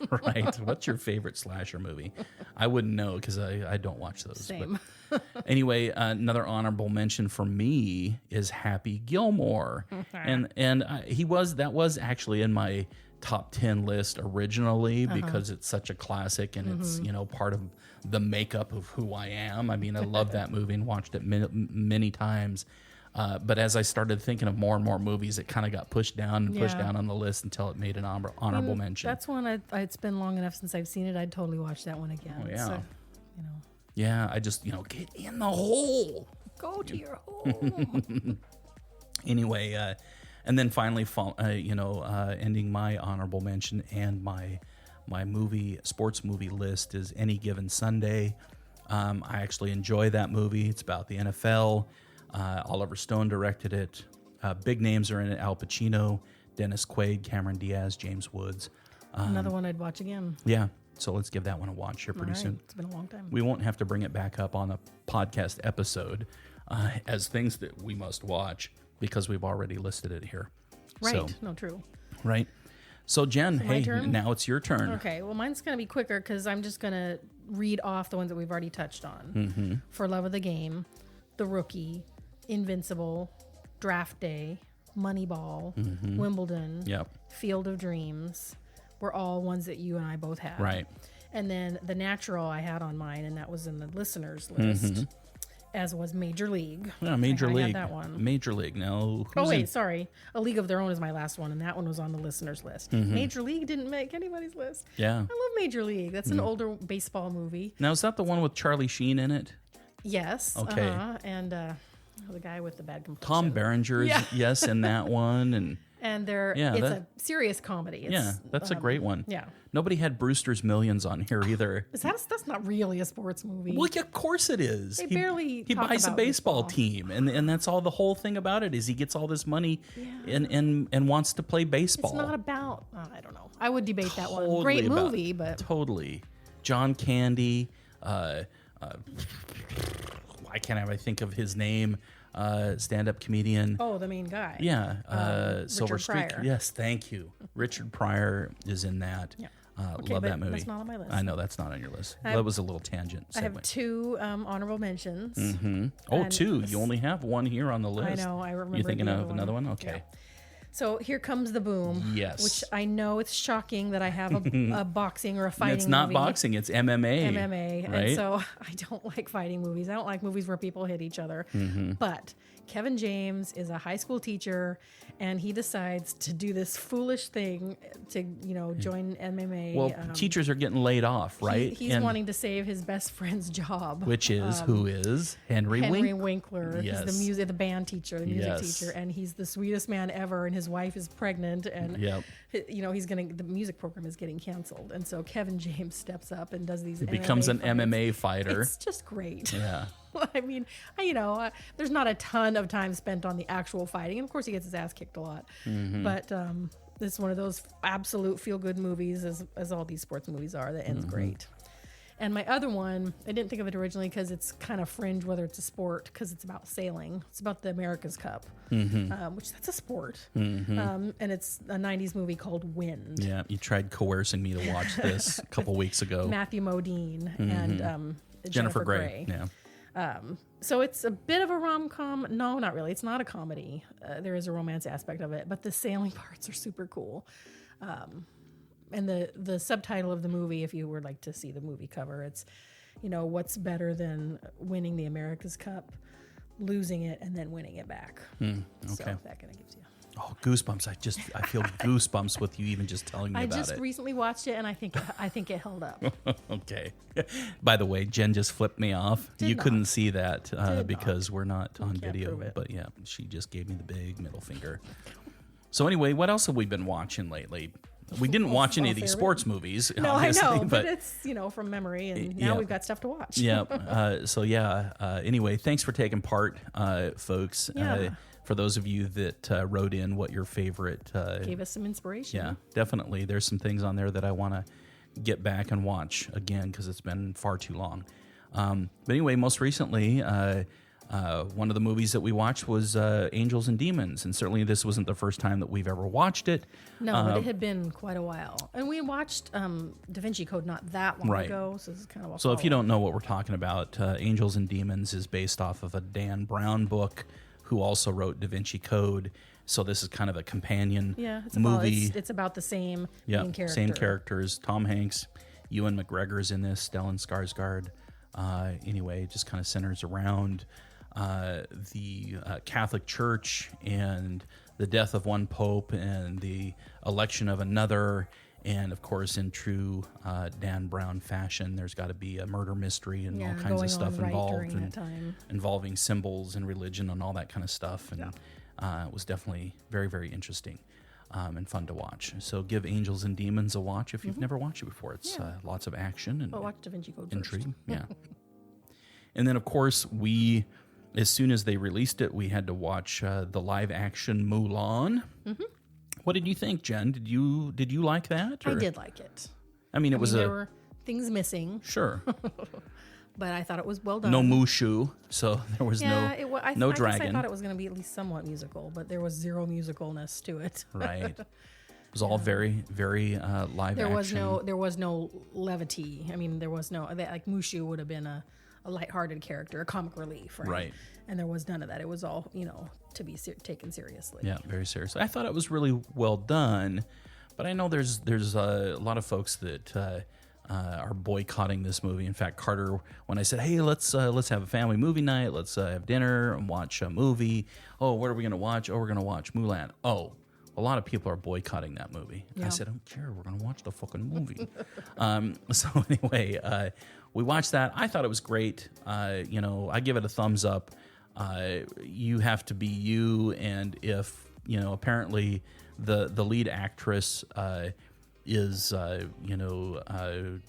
Right. What's your favorite slasher movie? I wouldn't know because I don't watch those. Same. But anyway, another honorable mention for me is Happy Gilmore, and that was actually in my top 10 list originally because it's such a classic, and it's, you know, part of the makeup of who I am. I mean, I love that movie and watched it many times. But as I started thinking of more and more movies, it kind of got pushed down on the list until it made an honorable mention. That's one it's been long enough since I've seen it. I'd totally watch that one again. Oh, yeah. So, you know, Yeah, I just, you know, get in the hole. go to your home. Anyway, and then finally, ending my honorable mention and my sports movie list is Any Given Sunday. I actually enjoy that movie. It's about the NFL. Oliver Stone directed it. Big names are in it: Al Pacino, Dennis Quaid, Cameron Diaz, James Woods. Another one I'd watch again. Yeah, so let's give that one a watch here pretty All right. soon. It's been a long time. We won't have to bring it back up on a podcast episode as things that we must watch because we've already listed it here. Right. So, No, true. right. So Jen, my hey, turn? now it's your turn. Okay. Well, mine's going to be quicker because I'm just going to read off the ones that we've already touched on. Mm-hmm. For Love of the Game, The Rookie, Invincible, Draft Day, Moneyball, Wimbledon, Yep. Field of Dreams were all ones that you and I both had. Right. And then The Natural I had on mine, and that was in the listeners list, as was Major League. Yeah, Major I League. had that one. Major League. Now, Oh, who's wait, in- sorry. A League of Their Own is my last one, and that one was on the listeners list. Major League didn't make anybody's list. Yeah. I love Major League. That's an older baseball movie. Now, is that the one with Charlie Sheen in it? Yes. Okay. And the guy with the bad complexion. Tom Berenger is, Yeah. yes, in that one. And And Yeah, it's that- a serious comedy. It's, yeah, that's a great one. Yeah. Nobody had Brewster's Millions on here either. That's not really a sports movie. Well, yeah, of course it is. They barely he talk buys a about baseball baseball. team, and that's all the whole thing about it is he gets all this money and wants to play baseball. It's not about, I don't know. I would debate that one. Totally Great about- movie, but totally. John Candy. Why can't I think of his name? Stand-up comedian. oh, the main guy. Yeah, Silver Richard Streak. Pryor. Yes, thank you. Richard Pryor is in that. Yeah. Love but that movie. that's not on my list. I know that's not on your list. I That have- was a little tangent. I have segue. 2 honorable mentions. Oh, and 2. this- You only have one here on the I list. know. I remember. You thinking the of other another one? Okay. Yeah. So Here Comes the Boom. Yes. Which I know it's shocking that I have a boxing or a fighting It's not movie. boxing. It's MMA. MMA. Right? And so I don't like fighting movies. I don't like movies where people hit each other. Mm-hmm. But Kevin James is a high school teacher, and he decides to do this foolish thing to, join MMA. well, teachers are getting laid off, right? He's And- wanting to save his best friend's job. which is who is Henry Winkler. Yes. He's the band teacher, the music Yes. teacher, and he's the sweetest man ever. And his wife is pregnant, and Yep. the music program is getting canceled, and so Kevin James steps up and does these. He becomes an fights. MMA fighter. It's just great. Yeah. I mean, there's not a ton of time spent on the actual fighting, and of course he gets his ass kicked a lot. Mm-hmm. But it's one of those absolute feel-good movies, as all these sports movies are, that ends Mm-hmm. great. And my other one, I didn't think of it originally because it's kind of fringe whether it's a sport, because it's about sailing. It's about the America's Cup, which that's a sport. And it's a 90s movie called Wind. Yeah, you tried coercing me to watch this a couple weeks ago. Matthew Modine and Jennifer Grey. Yeah. So it's a bit of a rom-com. No, not really. It's not a comedy. There is a romance aspect of it, but the sailing parts are super cool. And the subtitle of the movie, if you were like to see the movie cover, it's, what's better than winning the America's Cup, losing it, and then winning it back. Okay. So that kind of gives you. Oh, goosebumps! I feel goosebumps with you even just telling me I about just it. recently watched it, and I think it held up. Okay. By the way, Jen just flipped me off. Did you not. couldn't see that Did because we're not on can't video. prove it. But yeah, she just gave me the big middle finger. So anyway, what else have we been watching lately? We didn't watch any of these sports movies. No, obviously, I know, but it's from memory, and now yeah. we've got stuff to watch. Yeah. Anyway, thanks for taking part, folks. Yeah. For those of you that wrote in what your favorite. Gave us some inspiration. Yeah, definitely. There's some things on there that I want to get back and watch again because it's been far too long. But anyway, most recently, one of the movies that we watched was Angels and Demons, and certainly this wasn't the first time that we've ever watched it. No, but it had been quite a while. And we watched Da Vinci Code not that long ago, so this is kind of a So if you follow-up. don't know what we're talking about, Angels and Demons is based off of a Dan Brown book, who also wrote Da Vinci Code. So this is kind of a companion movie. It's about the same main character. Same characters. Tom Hanks, Ewan McGregor's in this, Stellan Skarsgård. Anyway, it just kind of centers around the Catholic Church and the death of one pope and the election of another. And of course, in true Dan Brown fashion, there's got to be a murder mystery and all kinds of stuff involved, and involving symbols and religion and all that kind of stuff. And it was definitely very, very interesting and fun to watch. So give Angels and Demons a watch if you've never watched it before. It's lots of action and watch Da Vinci Code intrigue. first. Yeah. And then, of course, as soon as they released it, we had to watch the live action Mulan. What did you think, Jen? Did you like that? I did like it. I mean, there were things missing, sure. but I thought it was well done. No Mushu, so there was no dragon. I thought it was going to be at least somewhat musical, but there was zero musicalness to it. Right. It was all very, very live action. There was no levity. I mean, there was no like Mushu would have been a lighthearted character, a comic relief, right? Right. And there was none of that. It was all to be taken seriously. Yeah, very seriously. I thought it was really well done, but I know there's a lot of folks that are boycotting this movie. In fact, Carter, when I said, "Hey, let's have a family movie night, let's have dinner and watch a movie." Oh, what are we going to watch? Oh, we're going to watch Mulan. Oh, a lot of people are boycotting that movie. Yeah. I said, I don't care. We're going to watch the fucking movie. So anyway, we watched that. I thought it was great. I give it a thumbs up. You have to be you, and if apparently the lead actress is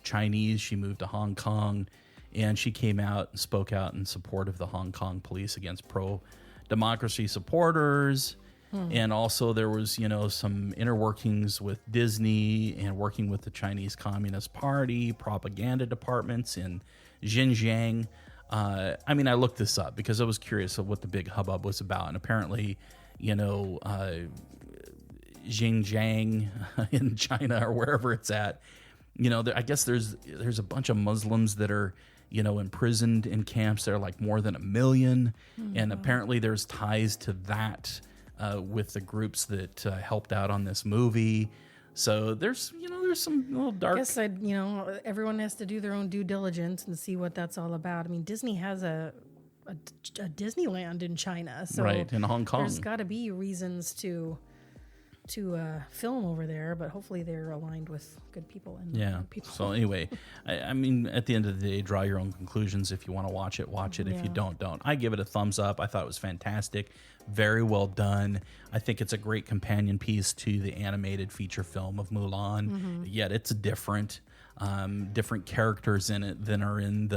Chinese. She moved to Hong Kong, and she came out and spoke out in support of the Hong Kong police against pro-democracy supporters. And also there was, some inner workings with Disney and working with the Chinese Communist Party, propaganda departments in Xinjiang. I looked this up because I was curious of what the big hubbub was about. And apparently, Xinjiang in China or wherever it's at, I guess there's a bunch of Muslims that are, imprisoned in camps. There are like more than 1 million. And apparently there's ties to that with the groups that helped out on this movie. So there's some little dark. I guess everyone has to do their own due diligence and see what that's all about. I mean, Disney has a Disneyland in China, so right, in Hong Kong. There's got to be reasons to film over there, but hopefully they're aligned with good people and people. So anyway, I mean, at the end of the day, draw your own conclusions. If you want to watch it. If you don't. I give it a thumbs up. I thought it was fantastic. Very well done. I think it's a great companion piece to the animated feature film of Mulan. Yet it's different. Different characters in it than are in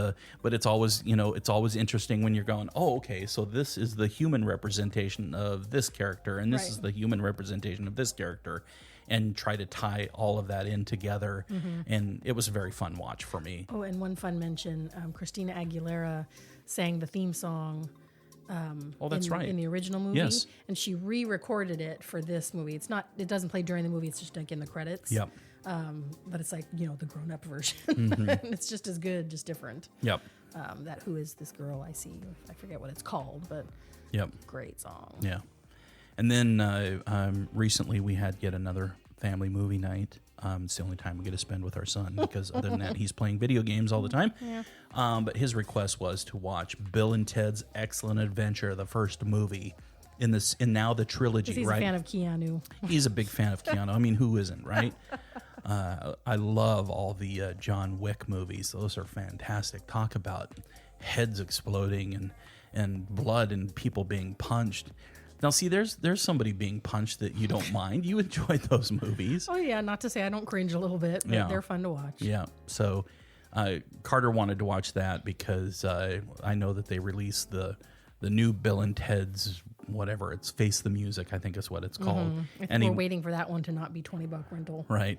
but it's always interesting when you're going, oh, okay, so this is the human representation of this character, and this is the human representation of this character, and try to tie all of that in together. And it was a very fun watch for me. Oh, and one fun mention, Christina Aguilera sang the theme song Oh, that's right. in the original movie. Yes. And she re-recorded it for this movie. It doesn't play during the movie, it's just like in the credits. Yep. But it's like, the grown-up version. And it's just as good, just different. Yep. That Who Is This Girl I See? I forget what it's called, but Yep. great song. Yeah. And then recently we had yet another family movie night. It's the only time we get to spend with our son because other than that, he's playing video games all the time. Yeah. But his request was to watch Bill and Ted's Excellent Adventure, the first movie in now the trilogy, He's right? a fan of Keanu. He's a big fan of Keanu. I mean, who isn't, right? I love all the John Wick movies. Those are fantastic. Talk about heads exploding and blood and people being punched. Now, see, there's somebody being punched that you don't mind. You enjoy those movies. Oh, yeah. Not to say I don't cringe a little bit, but Yeah. they're fun to watch. Yeah. So Carter wanted to watch that because I know that they released the new Bill and Ted's whatever. It's Face the Music, I think is what it's called. I And think we're waiting for that one to not be $20 rental. Right.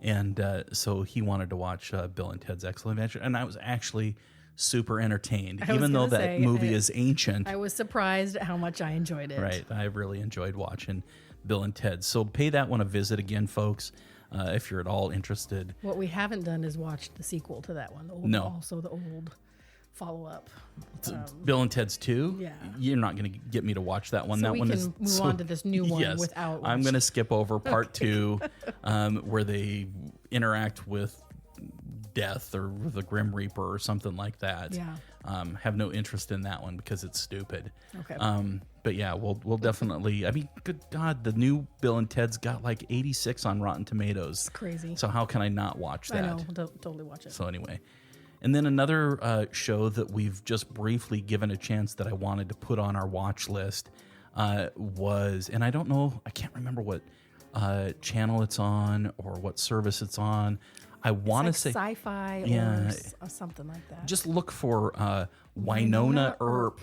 And so he wanted to watch Bill and Ted's Excellent Adventure. And I was actually super entertained, I was even though gonna that say, movie is ancient. I was surprised at how much I enjoyed it. Right. I really enjoyed watching Bill and Ted. So pay that one a visit again, folks, if you're at all interested. What we haven't done is watched the sequel to that one. No. Also the old follow-up. Bill and Ted's 2? Yeah. You're not going to get me to watch that one. So that we one can is move on to this new one yes, without I'm watching. going to skip over part 2 where they interact with death or the Grim Reaper or something like that. Yeah. Have no interest in that one because it's stupid. Okay. But yeah, we'll definitely. I mean, good God, the new Bill and Ted's got like 86 on Rotten Tomatoes. It's crazy. So how can I not watch that? I know. Totally watch it. So anyway, and then another show that we've just briefly given a chance that I wanted to put on our watch list was, and I don't know, I can't remember what channel it's on or what service it's on. I want to like say sci-fi Yeah. or something like that. just look for Winona Earp.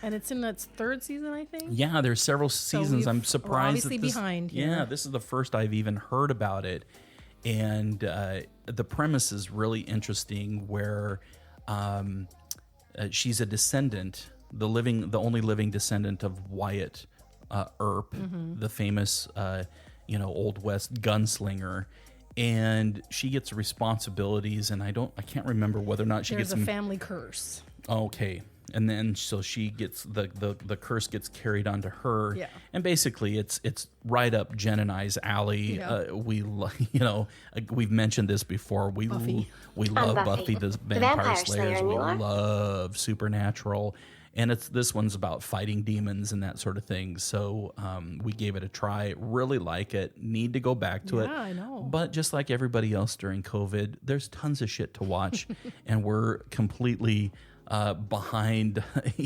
And it's in its third season, I think. Yeah, there's several seasons. I'm we're surprised. obviously that this, behind Yeah, here. this is the first I've even heard about it, and the premise is really interesting. Where she's a descendant, the only living descendant of Wyatt Earp, the famous Old West gunslinger. And she gets responsibilities, and I can't remember whether or not she There's gets a family curse. Okay. And then so she gets the curse gets carried onto her. Yeah. And basically it's right up Jen and I's alley. Yeah. We've mentioned this before. We love Buffy the Vampire Slayers. We love Supernatural. And this one's about fighting demons and that sort of thing. So we gave it a try. Really like it. Need to go back to it. Yeah, I know. But just like everybody else during COVID, there's tons of shit to watch, and we're completely behind.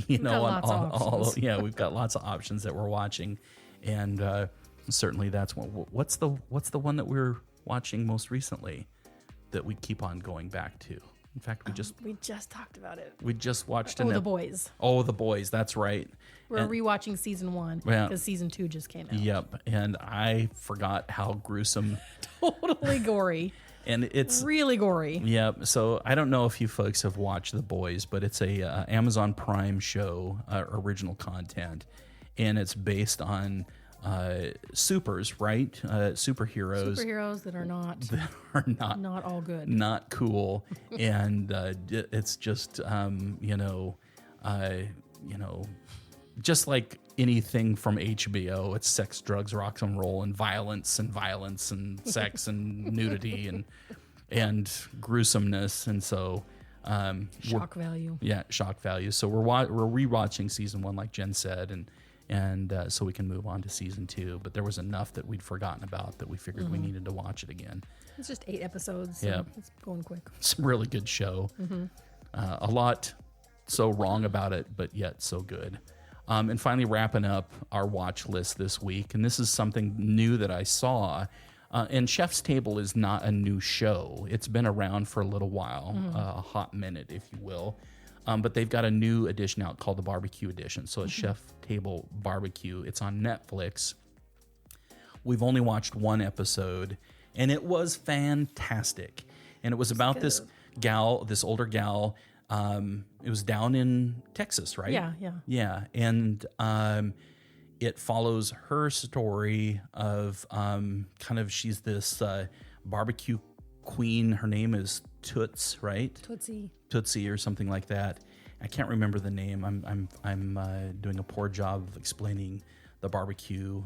got lots of options. Yeah, we've got lots of options that we're watching, and certainly that's one. What's the one that we're watching most recently that we keep on going back to? In fact, We just talked about it. we just watched The Boys. Oh, The Boys. That's right. We're And- rewatching season 1 Yeah. because season 2 just came out. Yep, and I forgot how gruesome, Totally gory. and it's Really gory. Yep. So I don't know if you folks have watched The Boys, but it's a Amazon Prime show, original content, and it's based on supers, right? Superheroes Superheroes that are not that are not all good. not cool, and it's just just like anything from HBO. It's sex, drugs, rock and roll, and violence and sex and nudity and gruesomeness, and so Shock value. yeah, shock value. So we're rewatching season 1, like Jen said, and so we can move on to season 2. But there was enough that we'd forgotten about that we figured we needed to watch it again. It's just 8 episodes. So Yeah. it's going quick. It's a really good show. A lot so wrong about it, but yet so good. And finally, wrapping up our watch list this week, and this is something new that I saw. And Chef's Table is not a new show. It's been around for a little while, a hot minute, if you will. But they've got a new edition out called the Barbecue Edition. So it's Chef Table Barbecue. It's on Netflix. We've only watched one episode, and it was fantastic. And it was about this gal, this older gal. It was down in Texas, right? Yeah. And it follows her story of kind of, she's this barbecue queen. Her name is Toots, right? Tootsie or something like that. I can't remember the name. I'm doing a poor job of explaining the barbecue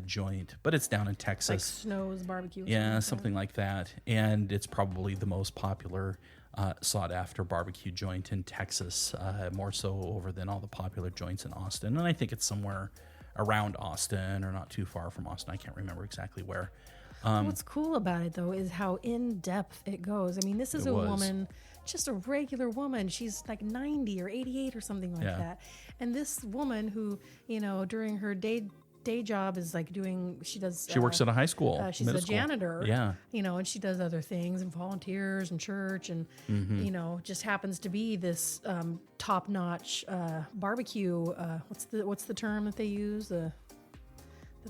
joint, but it's down in Texas. Like Snow's barbecue. Yeah, something like that. And it's probably the most popular sought after barbecue joint in Texas, more so over than all the popular joints in Austin. And I think it's somewhere around Austin or not too far from Austin. I can't remember exactly where. What's cool about it, though, is how in depth it goes. I mean, this is a woman, just a regular woman. She's like 90 or 88 or something like that. And this woman who, you know, during her day job is like doing, she works at a high school. She's a janitor. Yeah. You know, and she does other things and volunteers and church and, you know, just happens to be this top-notch barbecue. What's the term that they use? That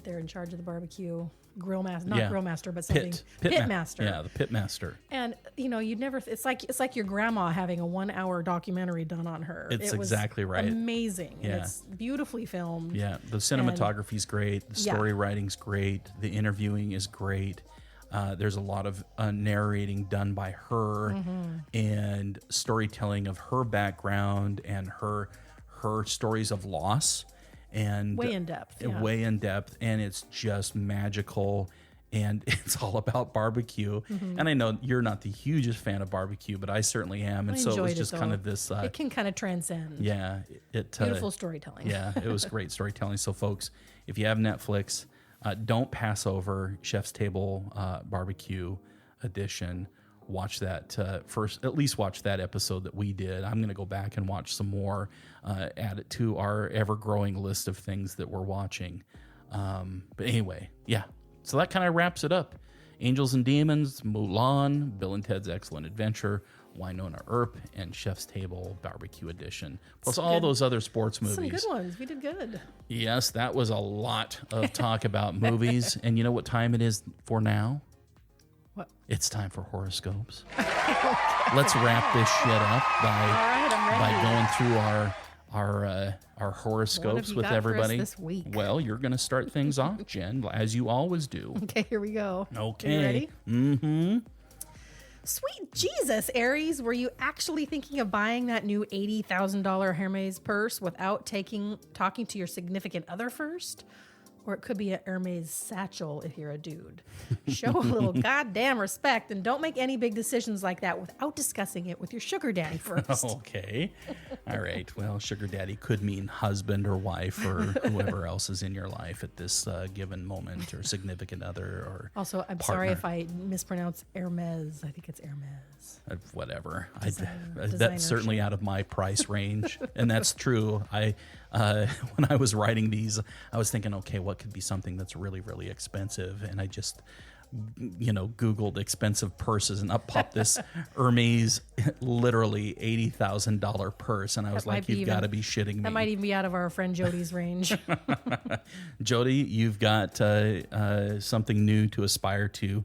they're in charge of the barbecue. Grill master, not grill master, but something pit master. Yeah, the pit master. And you know, you'd never. It's like your grandma having a 1-hour documentary done on her. It's exactly right. Amazing. Yeah. And it's beautifully filmed. Yeah, the cinematography's great. The story writing's great. The interviewing is great. There's a lot of narrating done by her and storytelling of her background and her stories of loss. And way in depth, and it's just magical, and it's all about barbecue. And I know you're not the hugest fan of barbecue, but I certainly am, and so it was just kind of this. It can kind of transcend. Yeah, beautiful storytelling. Yeah, it was great storytelling. So, folks, if you have Netflix, don't pass over Chef's Table Barbecue Edition. Watch that first, at least watch that episode that we did. I'm going to go back and watch some more, add it to our ever-growing list of things that we're watching. But anyway, yeah. So that kind of wraps it up. Angels and Demons, Mulan, Bill and Ted's Excellent Adventure, Winona Earp, and Chef's Table Barbecue Edition. Plus all those other sports movies. Some good ones. We did good. Yes, that was a lot of talk about movies. And you know what time it is for now? What? It's time for horoscopes. Let's wrap this shit up by going through our horoscopes with everybody. This week? Well, you're going to start things off, Jen, as you always do. Okay, here we go. Okay. Are you ready? Mm-hmm. Sweet Jesus, Aries, were you actually thinking of buying that new $80,000 Hermes purse without talking to your significant other first? Or it could be a Hermes satchel if you're a dude. Show a little goddamn respect and don't make any big decisions like that without discussing it with your sugar daddy first. Okay. All right. Well, sugar daddy could mean husband or wife or whoever else is in your life at this given moment, or significant other or Also, I'm partner. sorry if I mispronounce Hermes. I think it's Hermes. Whatever. Designer That's certainly out of my price range. And that's true. When I was writing these, I was thinking, okay, what could be something that's really, really expensive? And I just, Googled expensive purses, and up popped this Hermes, literally $80,000 purse. And I was like, you've got to be shitting me. That might even be out of our friend Jody's range. Jody, you've got something new to aspire to.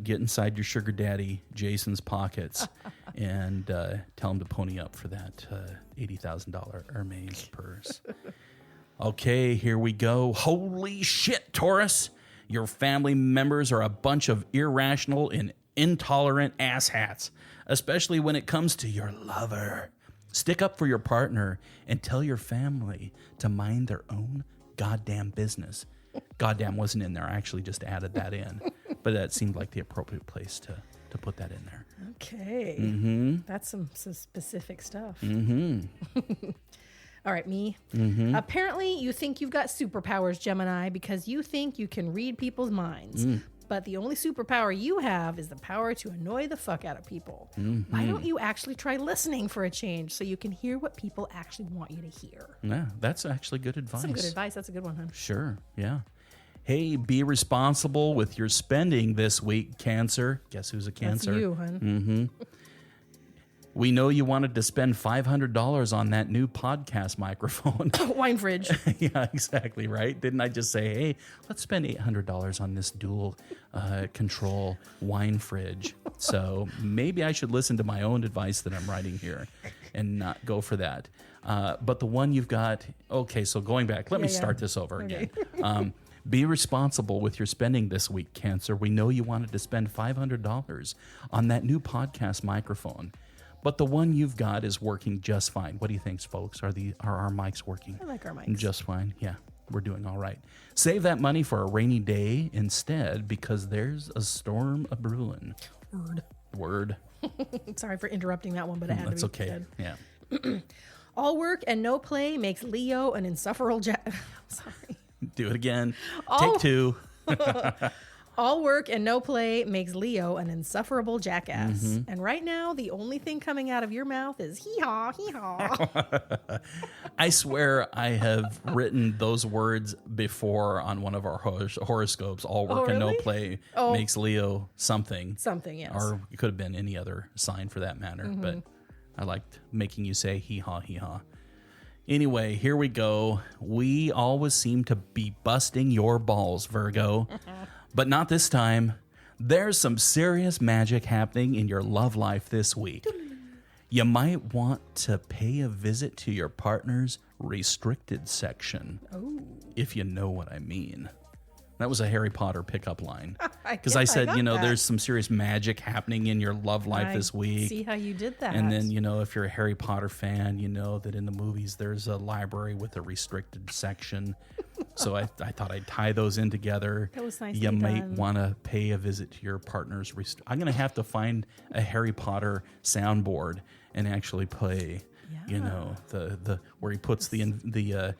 Get inside your sugar daddy, Jason's pockets, and tell him to pony up for that $80,000 Hermes purse. Okay, here we go. Holy shit, Taurus. Your family members are a bunch of irrational and intolerant asshats, especially when it comes to your lover. Stick up for your partner and tell your family to mind their own goddamn business. Goddamn wasn't in there. I actually just added that in. But that seemed like the appropriate place to put that in there. Okay. Mm-hmm. That's some specific stuff. Mm-hmm. All right, me. Mm-hmm. Apparently, you think you've got superpowers, Gemini, because you think you can read people's minds. But the only superpower you have is the power to annoy the fuck out of people. Mm-hmm. Why don't you actually try listening for a change so you can hear what people actually want you to hear? Yeah, that's actually good advice. Some good advice. That's a good one, huh? Sure, yeah. Hey, be responsible with your spending this week, Cancer. Guess who's a Cancer? That's you, hun. Mm-hmm. We know you wanted to spend $500 on that new podcast microphone. Wine fridge. Yeah, exactly, right? Didn't I just say, hey, let's spend $800 on this dual control wine fridge? So maybe I should listen to my own advice that I'm writing here and not go for that. But the one you've got, okay, so going back, let me start this over again. Be responsible with your spending this week, Cancer. We know you wanted to spend $500 on that new podcast microphone. But the one you've got is working just fine. What do you think, folks? Are our mics working? I like our mics. Just fine. Yeah, we're doing all right. Save that money for a rainy day instead, because there's a storm a brewing. Word. Sorry for interrupting that one, but it had That's to be okay. said. Yeah. All work and no play makes Leo an insufferable Sorry. Do it again. Take two. All work and no play makes Leo an insufferable jackass. Mm-hmm. And right now, the only thing coming out of your mouth is hee-haw, hee-haw. I swear I have written those words before on one of our horoscopes. All work and no really? play makes Leo something. Something, yes. Or it could have been any other sign for that matter. But I liked making you say hee-haw, hee-haw. Anyway, here we go. We always seem to be busting your balls, Virgo. But not this time. There's some serious magic happening in your love life this week. You might want to pay a visit to your partner's restricted section. Oh. If you know what I mean. That was a Harry Potter pickup line. Because guess I I said, got that. there's some serious magic happening in your love life this week. See how you did that. And then, if you're a Harry Potter fan, you know that in the movies there's a library with a restricted section. So I thought I'd tie those in together. That was nicely You might done. want to pay a visit to your partner's. I'm going to have to find a Harry Potter soundboard and actually play, the where he puts the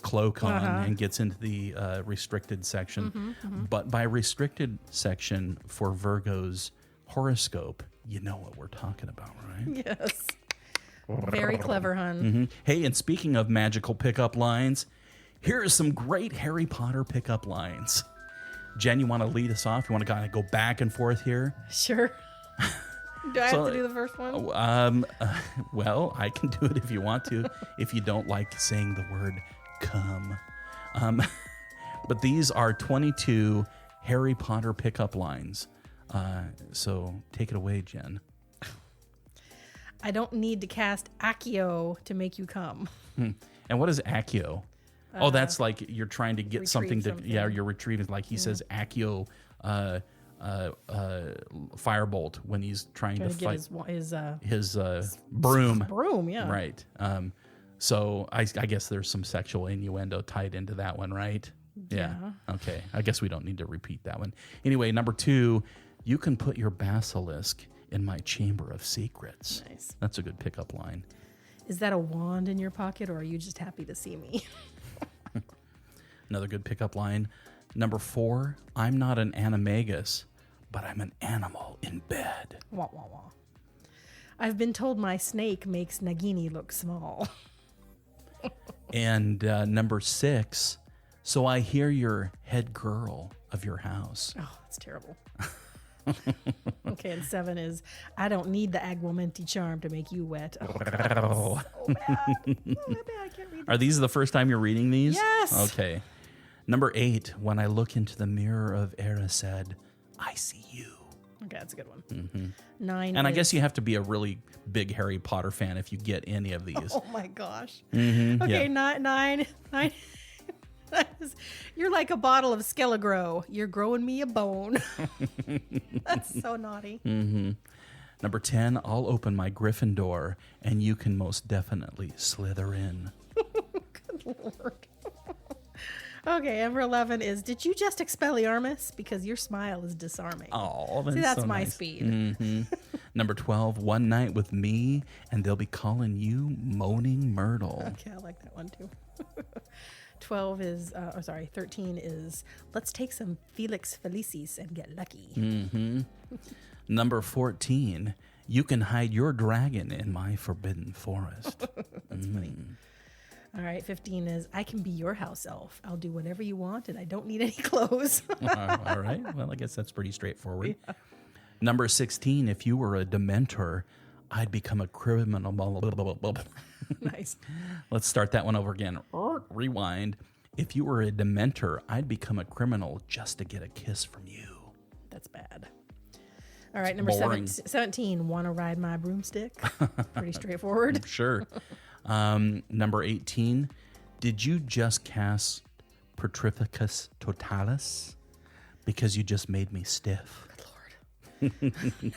cloak on and gets into the restricted section. But by restricted section for Virgo's horoscope, you know what we're talking about, right? Yes. Very clever, hun. Hey, and speaking of magical pickup lines, here are some great Harry Potter pickup lines. Jen, you want to lead us off? You want to kind of go back and forth here? Sure. Do I have to do the first one? Well, I can do it if you want to, if you don't like saying the word come. But these are 22 Harry Potter pickup lines. So take it away, Jen. I don't need to cast Accio to make you come. And what is Accio? That's like you're trying to get something to, something. you're retrieving. Like he says Accio firebolt when he's trying to Get fight his broom. broom, yeah. Right. So I guess there's some sexual innuendo tied into that one, right? Yeah. Okay. I guess we don't need to repeat that one. Anyway, number 2, you can put your basilisk in my chamber of secrets. Nice. That's a good pickup line. Is that a wand in your pocket, or are you just happy to see me? Another good pickup line. Number 4, I'm not an animagus, but I'm an animal in bed. Wah, wah, wah. I've been told my snake makes Nagini look small. And number 6, so I hear you're head girl of your house. Oh, that's terrible. Okay, and 7 is, I don't need the Aguamenti charm to make you wet. Oh, God, that's so bad. So bad, I can't read Are these the first time you're reading these? Yes. Okay. Number 8, when I look into the mirror of Erised, I see you. Okay, that's a good one. 9 And I is- guess you have to be a really big Harry Potter fan if you get any of these. Oh my gosh. Yeah. Okay, nine. You're like a bottle of Skelegro. You're growing me a bone. That's so naughty. Number 10, I'll open my Gryffindor and you can most definitely slither in. Good Lord. Okay, number 11 is, did you just Expelliarmus? Because your smile is disarming. Oh, See, that's so my nice. speed. Number 12, one night with me and they'll be calling you Moaning Myrtle. Okay, I like that one too. 13 is, let's take some Felix Felicis and get lucky. Number 14, you can hide your dragon in my forbidden forest. That's funny. All right, 15 is, I can be your house elf. I'll do whatever you want and I don't need any clothes. All right. Well, I guess that's pretty straightforward. Yeah. Number 16, if you were a Dementor, I'd become a criminal. Nice. Let's start that one over again. Rewind. If you were a Dementor, I'd become a criminal just to get a kiss from you. That's bad. All right, number boring. 17. Want to ride my broomstick? Pretty straightforward. Sure. Number 18. Did you just cast Petrificus Totalis? Because you just made me stiff.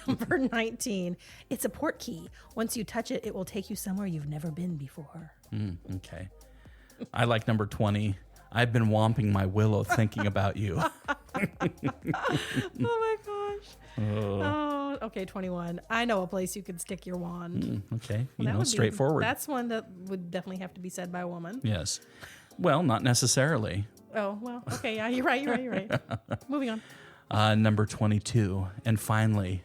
Number 19. It's a port key. Once you touch it, it will take you somewhere you've never been before. Okay. I like number 20. I've been womping my willow thinking about you. Oh my gosh. Oh, okay, 21. I know a place you could stick your wand. Okay. That would be- Straightforward. That's one that would definitely have to be said by a woman. Yes. Well, not necessarily. Oh, well, okay, yeah, you're right. Moving on. Number 22. And finally,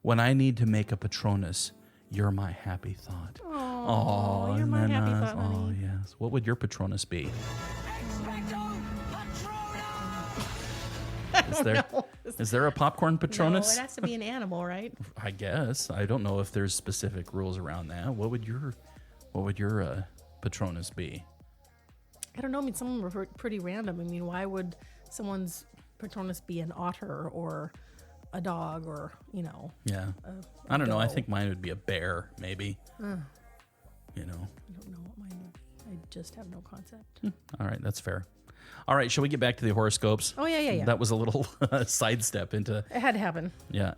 when I need to make a Patronus, you're my happy thought. Oh, you're isn't my that happy nice? thought, honey. Oh, yes. What would your Patronus be? Is there a popcorn Patronus? No, it has to be an animal, right? I guess. I don't know if there's specific rules around that. What would your Patronus be? I don't know. I mean, some were pretty random. I mean, why would someone's Patronus be an otter or a dog or, Yeah. I don't know. I doe. think mine would be a bear, maybe. You know. I don't know what mine would be. I just have no concept. All right, that's fair. All right, shall we get back to the horoscopes? Oh, yeah. That was a little sidestep into It had to happen.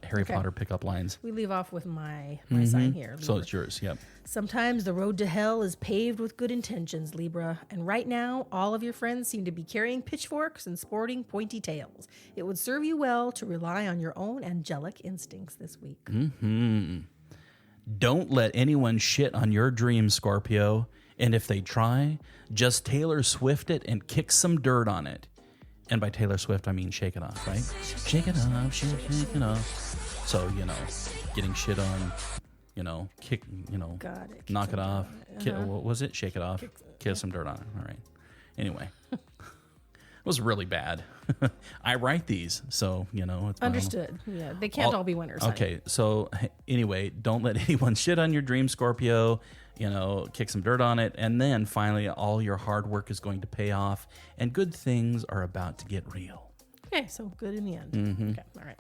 Harry Potter pickup lines. We leave off with my sign here. So Libra. it's yours. Yep. Sometimes the road to hell is paved with good intentions, Libra. And right now, all of your friends seem to be carrying pitchforks and sporting pointy tails. It would serve you well to rely on your own angelic instincts this week. Don't let anyone shit on your dream, Scorpio. And if they try, just Taylor Swift it and kick some dirt on it. And by Taylor Swift, I mean shake it off, right? Shake it off, shake it off. So, getting shit on, kick, Got it. knock it off. What was it? Shake it off. Kiss some dirt on it. All right. Anyway. It was really bad. I write these, so, it's Understood. Yeah, they can't all be winners. honey. Okay, so anyway, don't let anyone shit on your dream, Scorpio. Kick some dirt on it. And then finally, all your hard work is going to pay off and good things are about to get real. Okay, so good in the end. Okay, all right.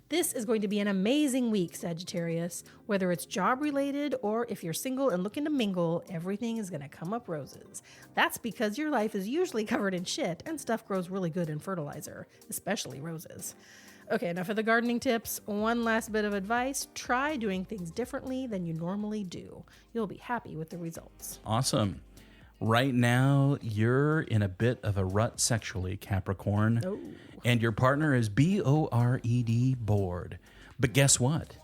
This is going to be an amazing week, Sagittarius. Whether it's job related or if you're single and looking to mingle, everything is going to come up roses. That's because your life is usually covered in shit and stuff grows really good in fertilizer, especially roses. Okay, enough of the gardening tips. One last bit of advice. Try doing things differently than you normally do. You'll be happy with the results. Awesome. Right now, you're in a bit of a rut sexually, Capricorn. Oh. And your partner is bored, bored. But guess what?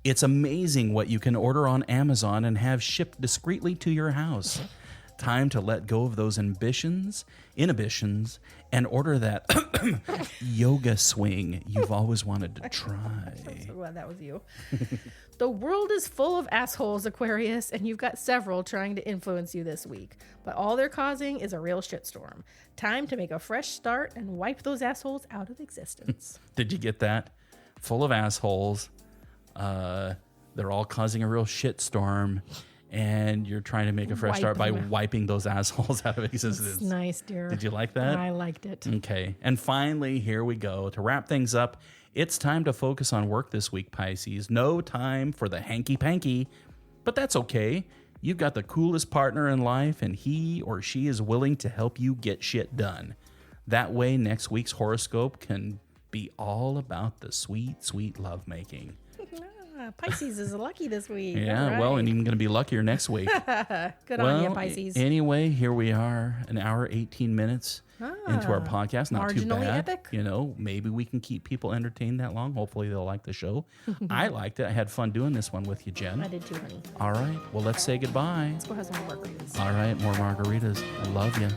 It's amazing what you can order on Amazon and have shipped discreetly to your house. Time to let go of those inhibitions, and order that yoga swing you've always wanted to try. So glad that was you. The world is full of assholes, Aquarius, and you've got several trying to influence you this week. But all they're causing is a real shitstorm. Time to make a fresh start and wipe those assholes out of existence. Did you get that? Full of assholes. They're all causing a real shitstorm. And you're trying to make a fresh start by wiping those assholes out of existence. It's nice, dear. Did you like that? I liked it. Okay. And finally, here we go. To wrap things up, it's time to focus on work this week, Pisces. No time for the hanky-panky. But that's okay. You've got the coolest partner in life, and he or she is willing to help you get shit done. That way, next week's horoscope can be all about the sweet, sweet lovemaking. Pisces is lucky this week. Yeah, All well, right. and even going to be luckier next week. Good on you, Pisces. Anyway, here we are, an hour, 18 minutes into our podcast. Not too marginally bad. epic. Maybe we can keep people entertained that long. Hopefully they'll like the show. I liked it. I had fun doing this one with you, Jen. I did too, honey. All right. Well, let's say goodbye. Let's go have some more margaritas. All right. More margaritas. I love you.